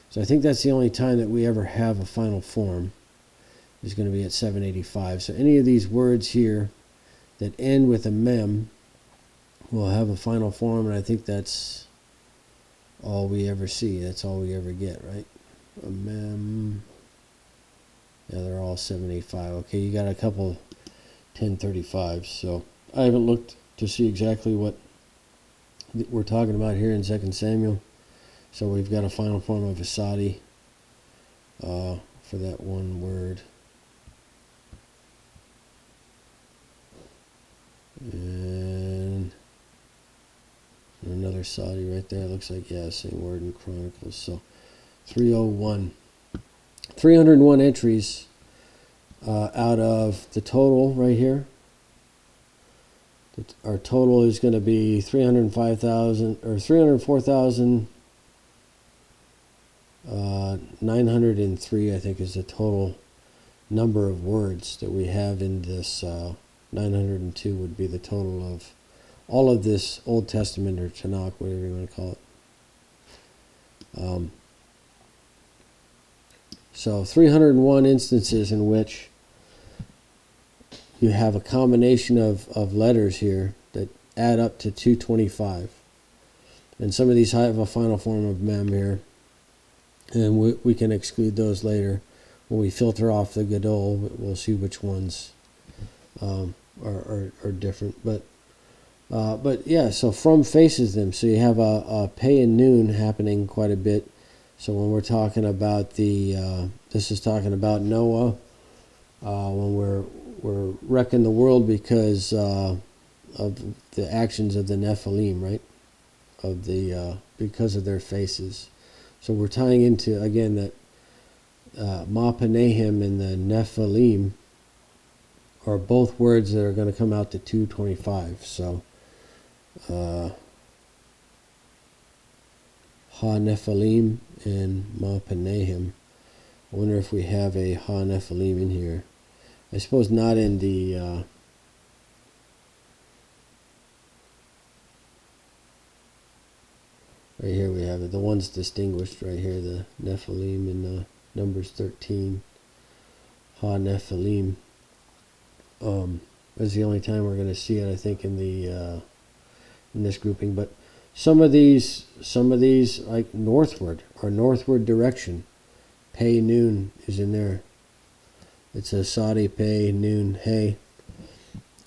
So I think that's the only time that we ever have a final form is going to be at 785. So any of these words here that end with a mem will have a final form, and I think that's all we ever see. That's all we ever get, right? A mem. Yeah, they're all 785. Okay, you got a couple 1035s. So I haven't looked to see exactly what we're talking about here in 2 Samuel. So we've got a final form of Asadi for that one word. And another Sadi right there. Looks like, yeah, same word in Chronicles. So 301. 301 entries out of the total right here. Our total is going to be 305,000 or 304,903, I think, is the total number of words that we have in this. 902 would be the total of all of this Old Testament or Tanakh, whatever you want to call it. So 301 instances in which you have a combination of letters here that add up to 225. And some of these have a final form of mem here. And we can exclude those later. When we filter off the Gadol, we'll see which ones are different. But yeah, so from faces them. So you have a pay and noon happening quite a bit. So when we're talking about this is talking about Noah, when we're wrecking the world because of the actions of the Nephilim, right? Because of their faces. So we're tying into, again, that Mapanehim and the Nephilim are both words that are going to come out to 225. So Ha-Nephilim and Mapanehim. I wonder if we have a Ha-Nephilim in here. I suppose not in the right here we have it. The one's distinguished right here, the Nephilim in Numbers 13. Ha-Nephilim. That's the only time we're going to see it, I think, in this grouping. But some of these like northward or northward direction, pay noon is in there. It's a Sadi pay noon hey.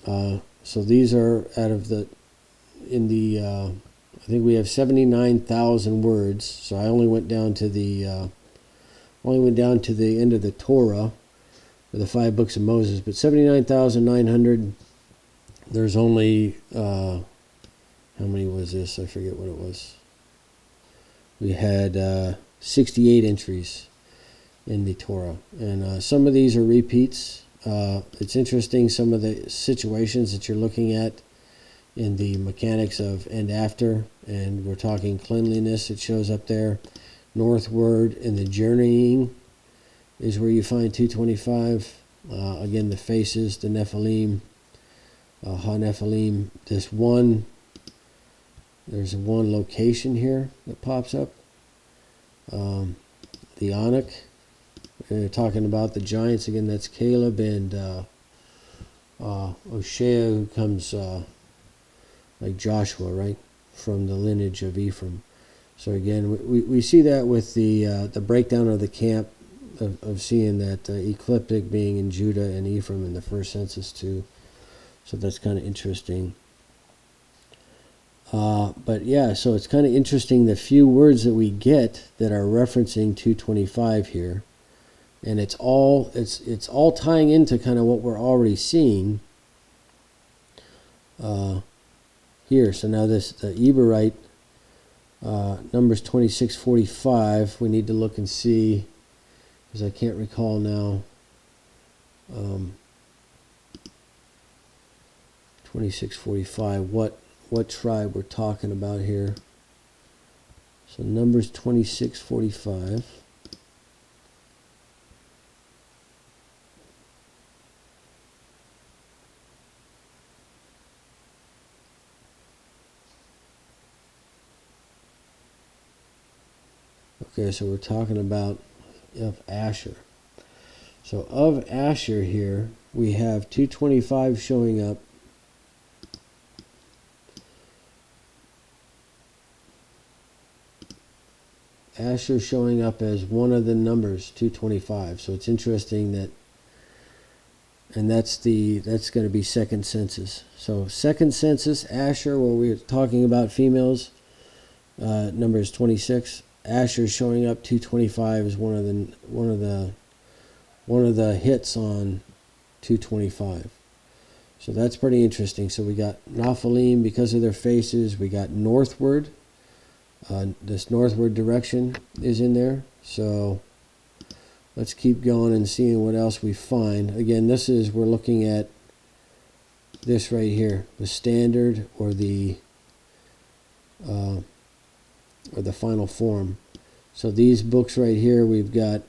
So these are out of I think we have 79,000 words. So I only went down to the end of the Torah, for the 5 books of Moses, but 79,900. There's only how many was this? I forget what it was. We had 68 entries in the Torah, and some of these are repeats. It's interesting, some of the situations that you're looking at in the mechanics of and after, and we're talking cleanliness. It shows up there. Northward in the journeying is where you find 225. Again, the faces, the Nephilim, Ha-Nephilim. There's one location here that pops up. The Anak. They're talking about the giants again. That's Caleb and Oshea, who comes like Joshua, right, from the lineage of Ephraim. So again, we see that with the breakdown of the camp of seeing that ecliptic being in Judah and Ephraim in the first census too. So that's kind of interesting. But yeah, so it's kind of interesting the few words that we get that are referencing 225 here, and it's all tying into kind of what we're already seeing here. So now the Eberite, Numbers 26:45. We need to look and see, because I can't recall now. 26:45. What tribe we're talking about here? So Numbers 26:45. Okay, so we're talking about Asher. So of Asher here, we have 225 showing up. Asher showing up as one of the numbers, 225. So it's interesting that, and that's going to be second census. So second census, Asher, where we're talking about females, number is 26. Asher showing up 225 is one of the hits on 225. So that's pretty interesting. So we got Nephilim because of their faces. We got northward. This northward direction is in there. So let's keep going and seeing what else we find. Again, we're looking at this right here, the standard or the final form. So these books right here, we've got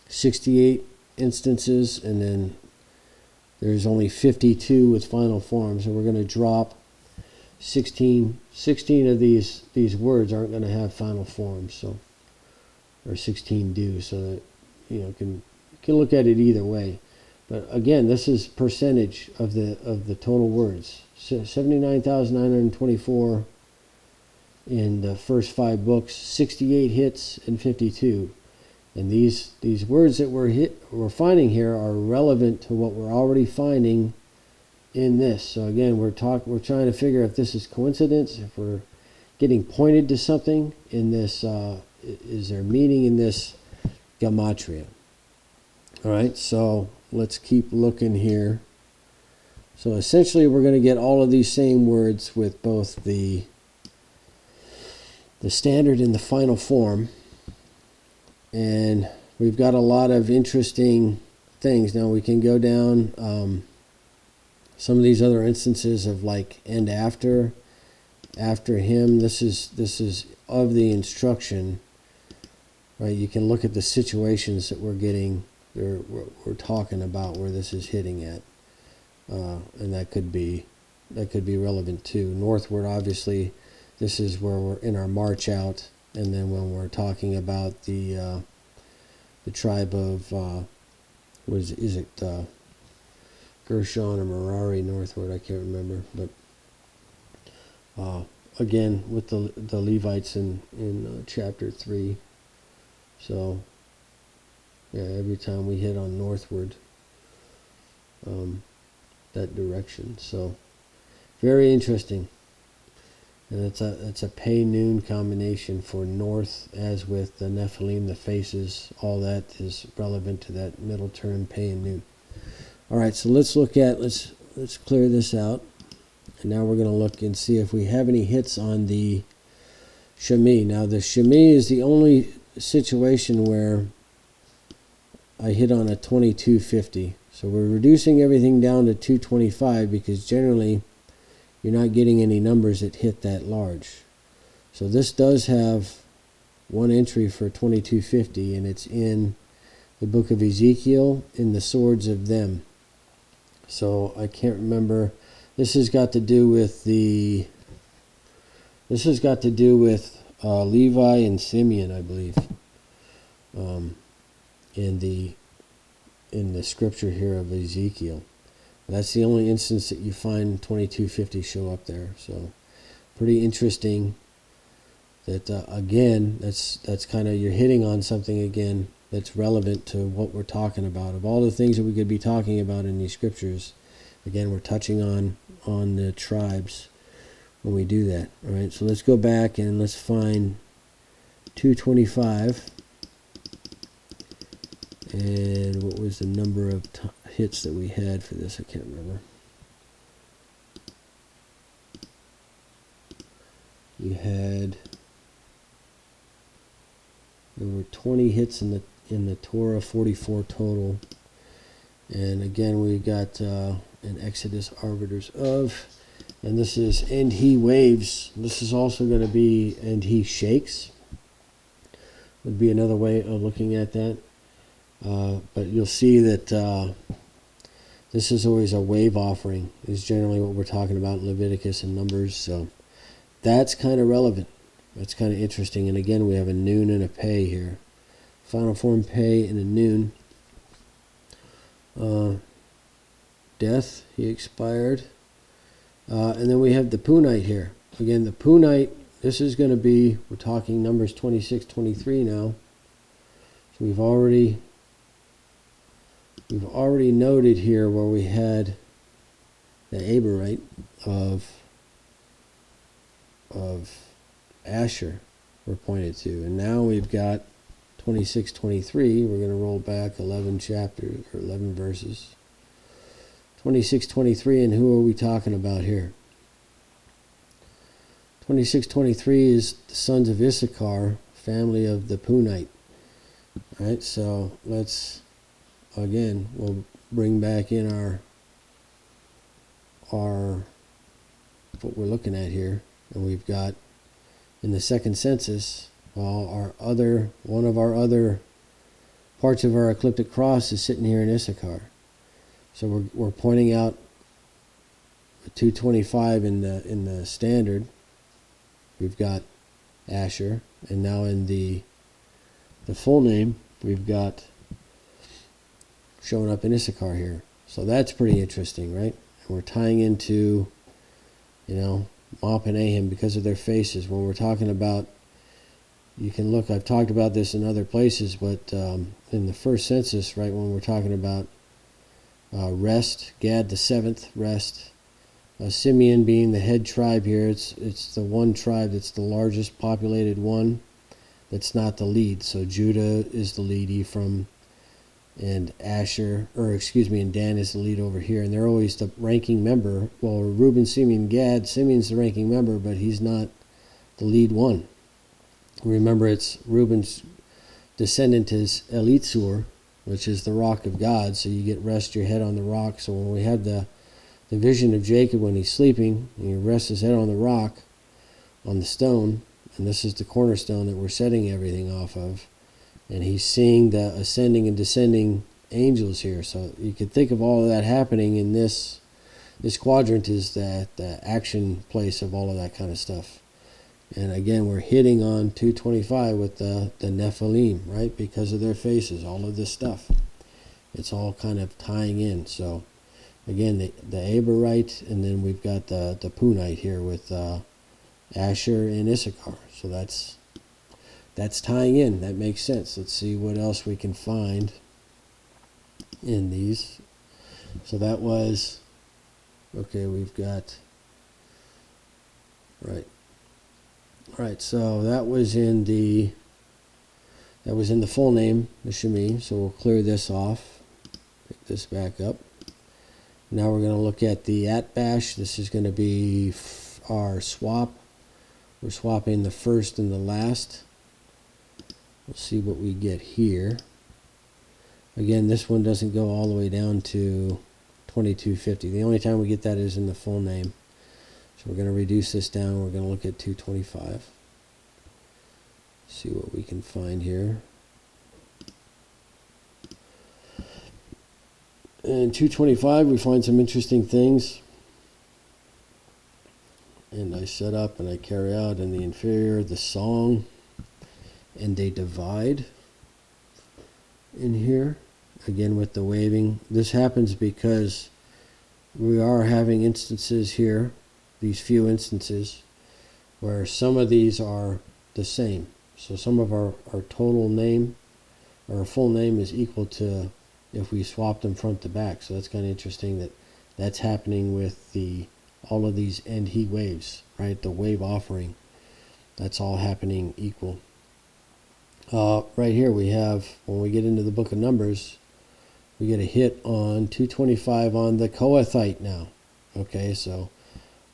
68 instances, and then there's only 52 with final form. So we're going to drop 16 of these words aren't going to have final forms, so, or 16 do, so that you can look at it either way. But again, this is percentage of the total words. 79,924 in the first 5 books, 68 hits and 52. And these words that we're finding here are relevant to what we're already finding in this. So again, we're trying to figure if this is coincidence, if we're getting pointed to something in this. Is there meaning in this gematria? All right, so let's keep looking here. So essentially, we're going to get all of these same words with both the standard and the final form, and we've got a lot of interesting things. Now we can go down some of these other instances of like and after him. This is of the instruction, right? You can look at the situations that we're talking about where this is hitting at, and that could be relevant too. Northward, obviously, this is where we're in our march out, and then when we're talking about the tribe of what is it? Gershon or Merari northward, I can't remember, but again with the Levites in chapter 3. So yeah, every time we hit on northward, that direction. So very interesting, and it's a pay noon combination for north, as with the Nephilim, the faces, all that is relevant to that middle term, pay and noon. All right, so let's clear this out, and now we're going to look and see if we have any hits on the Shemi. Now the Shemi is the only situation where I hit on a 2250. So we're reducing everything down to 225 because generally you're not getting any numbers that hit that large. So this does have one entry for 2250, and it's in the book of Ezekiel, in the swords of them. So I can't remember. This has got to do with Levi and Simeon, I believe, in the scripture here of Ezekiel. That's the only instance that you find 2250 show up there. So pretty interesting. That again, that's kind of, you're hitting on something again that's relevant to what we're talking about. Of all the things that we could be talking about in these scriptures, again, we're touching on the tribes when we do that. All right, so let's go back and let's find 225. And what was the number of hits that we had for this? I can't remember. There were 20 hits in the Torah, 44 total. And again, we got an Exodus arbiters of, and this is and he waves. This is also going to be and he shakes. Would be another way of looking at that. But you'll see that this is always a wave offering, is generally what we're talking about in Leviticus and Numbers. So that's kind of relevant. That's kind of interesting. And again, we have a noon and a pay here. Final form pay and a noon. death. He expired. And then we have the Punite here. Again, the Punite, this is going to be, we're talking Numbers 26, 23 now. So we've already noted here where we had the Aberite of Asher were pointed to. And now we've got 26, 23. We're going to roll back 11 chapters or 11 verses. 26, 23, and who are we talking about here? 26, 23 is the sons of Issachar, family of the Punite. All right, so let's, again, we'll bring back in our what we're looking at here, and we've got in the second census, well, one of our other parts of our ecliptic cross is sitting here in Issachar. So we're pointing out 225 in the standard. We've got Asher, and now in the full name we've got showing up in Issachar here. So that's pretty interesting, right? And we're tying into, Mop and Ahim because of their faces. When we're talking about, you can look, I've talked about this in other places, but in the first census, right, when we're talking about rest, Gad the seventh, rest, Simeon being the head tribe here, it's the one tribe that's the largest populated one that's not the lead. So Judah is the lead, Ephraim, and and Dan is the lead over here, and they're always the ranking member. Well, Reuben, Simeon, Gad, Simeon's the ranking member, but he's not the lead one. Remember, it's Reuben's descendant is Elitzur, which is the rock of God, so you get rest your head on the rock. So when we have the vision of Jacob when he's sleeping, and he rests his head on the rock, on the stone, and this is the cornerstone that we're setting everything off of, and he's seeing the ascending and descending angels here. So you could think of all of that happening in this quadrant is the action place of all of that kind of stuff. And again, we're hitting on 225 with the Nephilim, right? Because of their faces, all of this stuff. It's all kind of tying in. So again, the Aberite, and then we've got the Punite here with Asher and Issachar. So that's tying in. That makes sense. Let's see what else we can find in these. So that was, okay, we've got, right. All right, so that was in the full name, the Shemi. So we'll clear this off, pick this back up. Now we're going to look at the Atbash. This is going to be our swap. We're swapping the first and the last. We'll see what we get here. Again, this one doesn't go all the way down to 2250. The only time we get that is in the full name. So we're going to reduce this down. We're going to look at 225. See what we can find here. In 225, we find some interesting things. And I set up and I carry out in the inferior the song, and they divide in here. Again with the waving. This happens because we are having instances here, these few instances, where some of these are the same. So some of our total name, our full name is equal to if we swap them front to back. So that's kind of interesting that's happening with all of these end he waves, right? The wave offering, that's all happening equal. Right here we have, when we get into the book of Numbers, we get a hit on 225 on the Kohathite now. Okay, so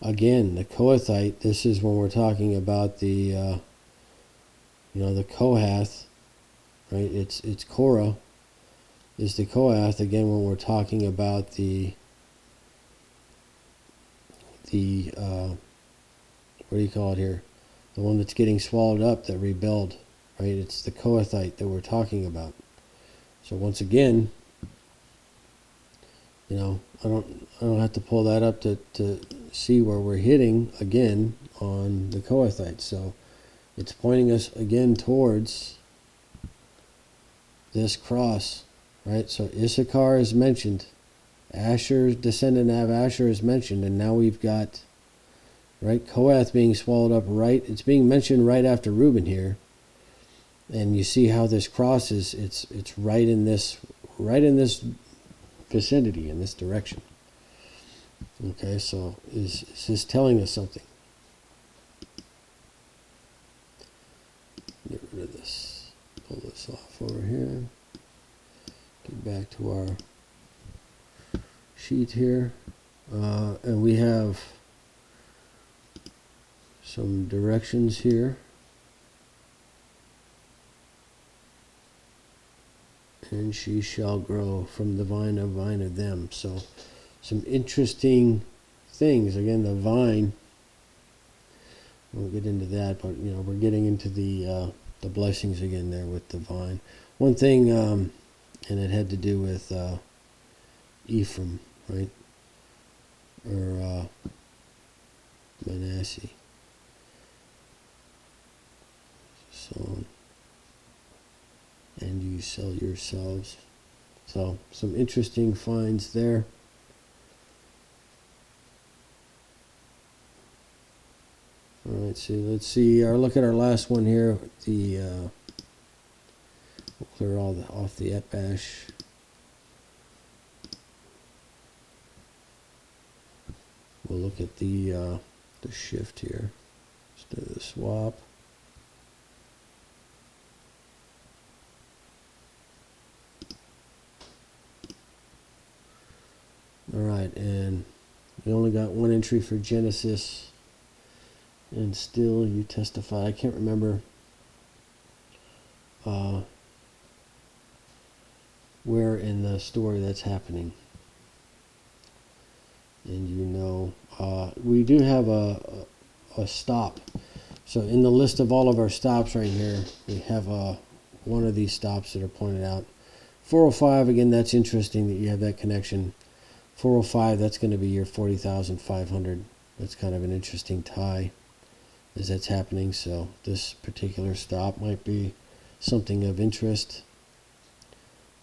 again, the Kohathite, this is when we're talking about the Kohath, right? It's Korah is the Kohath, again, when we're talking about the what do you call it here? The one that's getting swallowed up that rebelled, right? It's the Kohathite that we're talking about. So once again, I don't have to pull that up to see where we're hitting again on the Kohathite. So it's pointing us again towards this cross right? So Issachar is mentioned. Asher, descendant of Asher, is mentioned, and now we've got, right, Kohath being swallowed up right. It's being mentioned right after Reuben here, and you see how this crosses. It's right in this vicinity, in this direction. Okay, so is this telling us something? Get rid of this. Pull this off over here. Get back to our sheet here, and we have some directions here, and she shall grow from the vine of them. So some interesting things. Again, the vine, we'll get into that, but we're getting into the blessings again there with the vine. One thing, and it had to do with Ephraim, right? Or Manasseh. So, and you sell yourselves. So, some interesting finds there. All right, let's see. Look at our last one here. We'll clear off the Etbash. We'll look at the shift here. Let's do the swap. All right, and we only got one entry for Genesis, and still you testify. I can't remember where in the story that's happening. And we do have a stop. So in the list of all of our stops right here, we have one of these stops that are pointed out. 405, again, that's interesting that you have that connection. 405, that's going to be your 40,500. That's kind of an interesting tie as that's happening. So this particular stop might be something of interest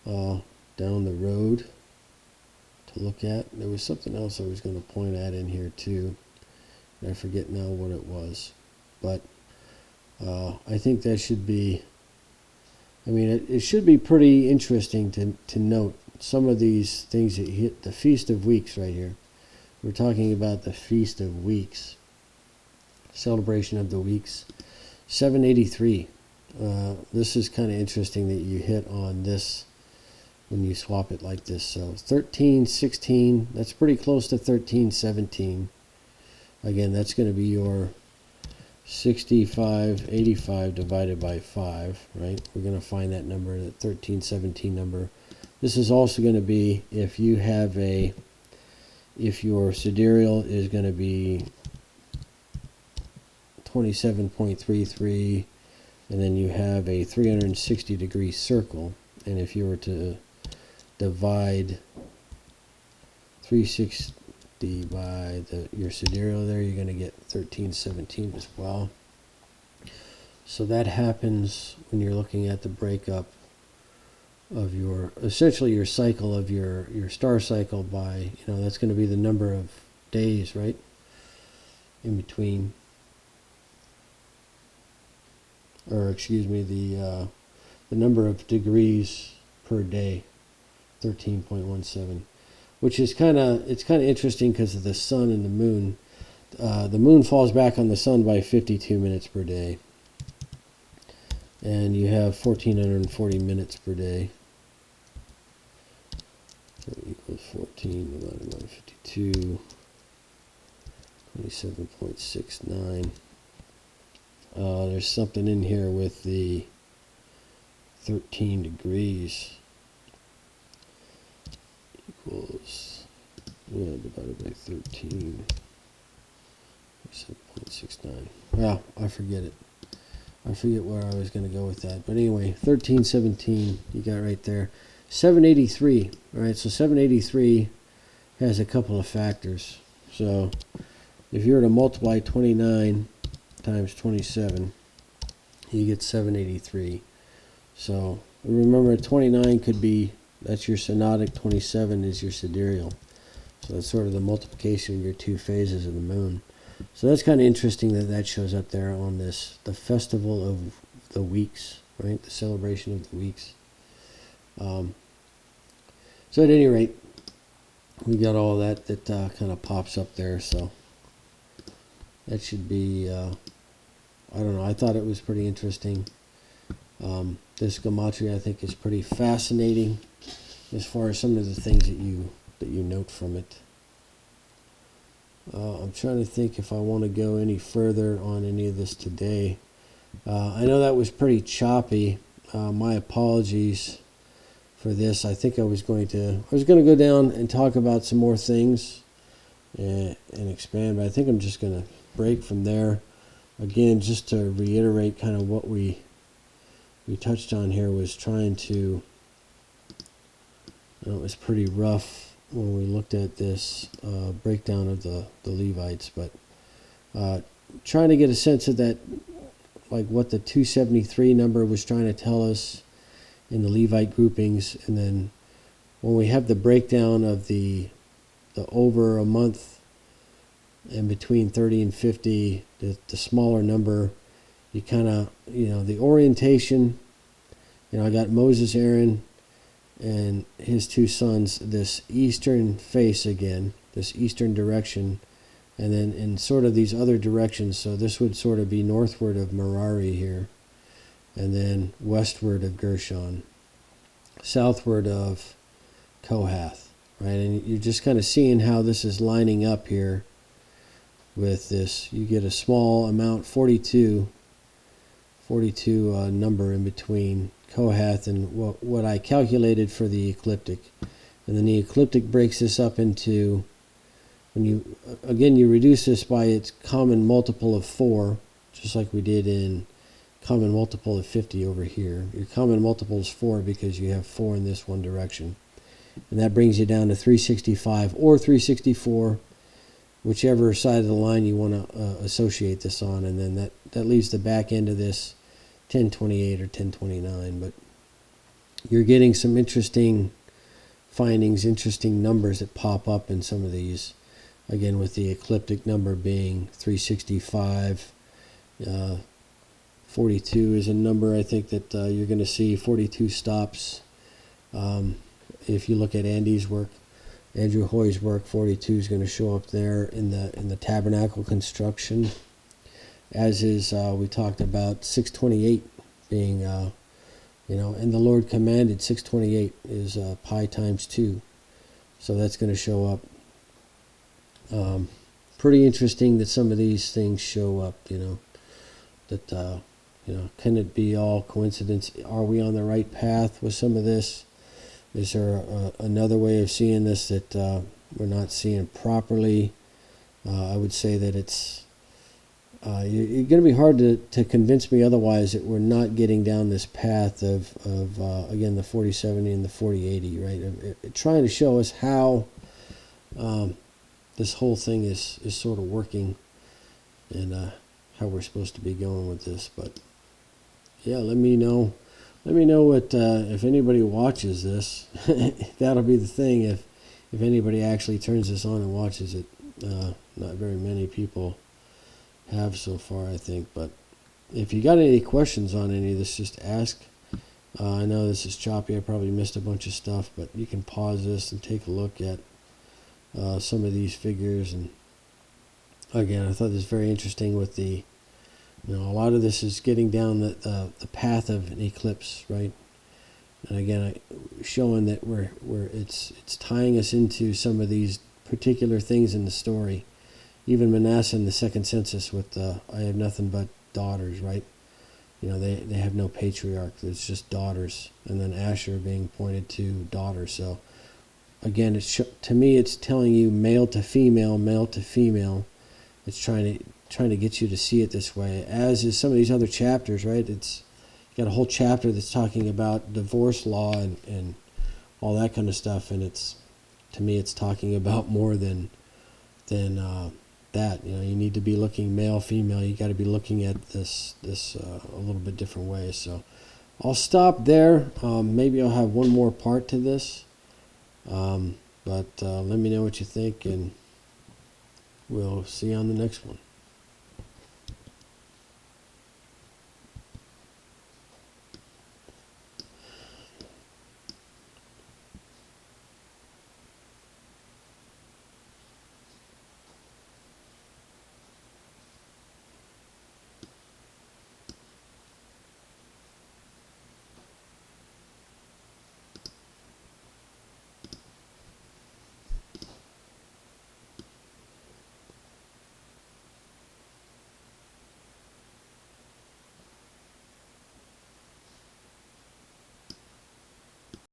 down the road to look at. There was something else I was going to point at in here too. I forget now what it was. But I think that should be, it should be pretty interesting to note some of these things that hit the Feast of Weeks right here. We're talking about the Feast of Weeks, celebration of the weeks. 783. This is kind of interesting that you hit on this when you swap it like this. So 1316, that's pretty close to 1317. Again, that's going to be your 6585 divided by 5, right? We're going to find that number, that 1317 number. This is also going to be if your sidereal is going to be 27.33, and then you have a 360 degree circle, and if you were to divide 360 by your sidereal there, you're going to get 1317 as well. So that happens when you're looking at the breakup of essentially your cycle of your star cycle by, that's going to be the number of days, right, in between, or excuse me, the number of degrees per day, 13.17, which is kind of interesting because of the sun and the moon. The moon falls back on the sun by 52 minutes per day, and you have 1440 minutes per day. So equals 14 divided by 52, 27.69. There's something in here with the 13 degrees equals, divided by 13, 7.69. Well, I forget it. I forget where I was going to go with that. But anyway, 1317 you got right there. 783, all right, so 783 has a couple of factors. So if you were to multiply 29 times 27, you get 783. So remember, 29 could be That's your synodic. 27 is your sidereal. So that's sort of the multiplication of your two phases of the moon. So that's kind of interesting that that shows up there on this, the festival of the weeks, right? The celebration of the weeks. So at any rate, we got all that kind of pops up there. So that should be, I don't know, I thought it was pretty interesting. This gematria, I think, is pretty fascinating as far as some of the things that you note from it. I'm trying to think if I want to go any further on any of this today. I know that was pretty choppy. My apologies for this. I think I was going to go down and talk about some more things and expand, but I think I'm just going to break from there. Again, just to reiterate kind of what we touched on here, was trying to, it was pretty rough when we looked at this breakdown of the Levites, but trying to get a sense of that, like what the 273 number was trying to tell us in the Levite groupings, and then when we have the breakdown of the over a month and between 30 and 50, the smaller number, you kind of, the orientation, I got Moses, Aaron, and his two sons, this eastern face again, this eastern direction, and then in sort of these other directions. So this would sort of be northward of Merari here, and then westward of Gershon, southward of Kohath, right? And you're just kind of seeing how this is lining up here with this. You get a small amount, 42 number in between Kohath and what I calculated for the ecliptic. And then the ecliptic breaks this up into, when you reduce this by its common multiple of 4, just like we did in common multiple of 50 over here. Your common multiple is 4 because you have 4 in this one direction. And that brings you down to 365 or 364, whichever side of the line you want to associate this on. And then that leaves the back end of this 1028 or 1029. But you're getting some interesting findings, interesting numbers that pop up in some of these. Again, with the ecliptic number being 365. 42 is a number I think that you're going to see 42 stops. If you look at Andy's work, Andrew Hoy's work, 42 is going to show up there in the tabernacle construction. As is, we talked about 628 being, and the Lord commanded 628 is pi times 2. So that's going to show up. Pretty interesting that some of these things show up, that, can it be all coincidence? Are we on the right path with some of this? Is there another way of seeing this that we're not seeing properly? I would say that it's you're going to be hard to convince me otherwise that we're not getting down this path of again, the 4070 and the 4080, right? Trying to show us how this whole thing is sort of working, and how we're supposed to be going with this. But yeah, let me know what if anybody watches this. That'll be the thing, if anybody actually turns this on and watches it. Not very many people have so far, I think. But if you got any questions on any of this, just ask. I know this is choppy. I probably missed a bunch of stuff, but you can pause this and take a look at some of these figures. And again, I thought this was very interesting with the, a lot of this is getting down the path of an eclipse, right? And again, showing that it's tying us into some of these particular things in the story. Even Manasseh in the second census with I have nothing but daughters, right? They have no patriarch. It's just daughters. And then Asher being pointed to daughters. So again, to me, it's telling you male to female, male to female. It's trying to get you to see it this way, as is some of these other chapters, right? It's got a whole chapter that's talking about divorce law and all that kind of stuff, and to me it's talking about more than that. You need to be looking male, female. You got to be looking at this a little bit different way. So I'll stop there. Maybe I'll have one more part to this. But let me know what you think, and we'll see you on the next one.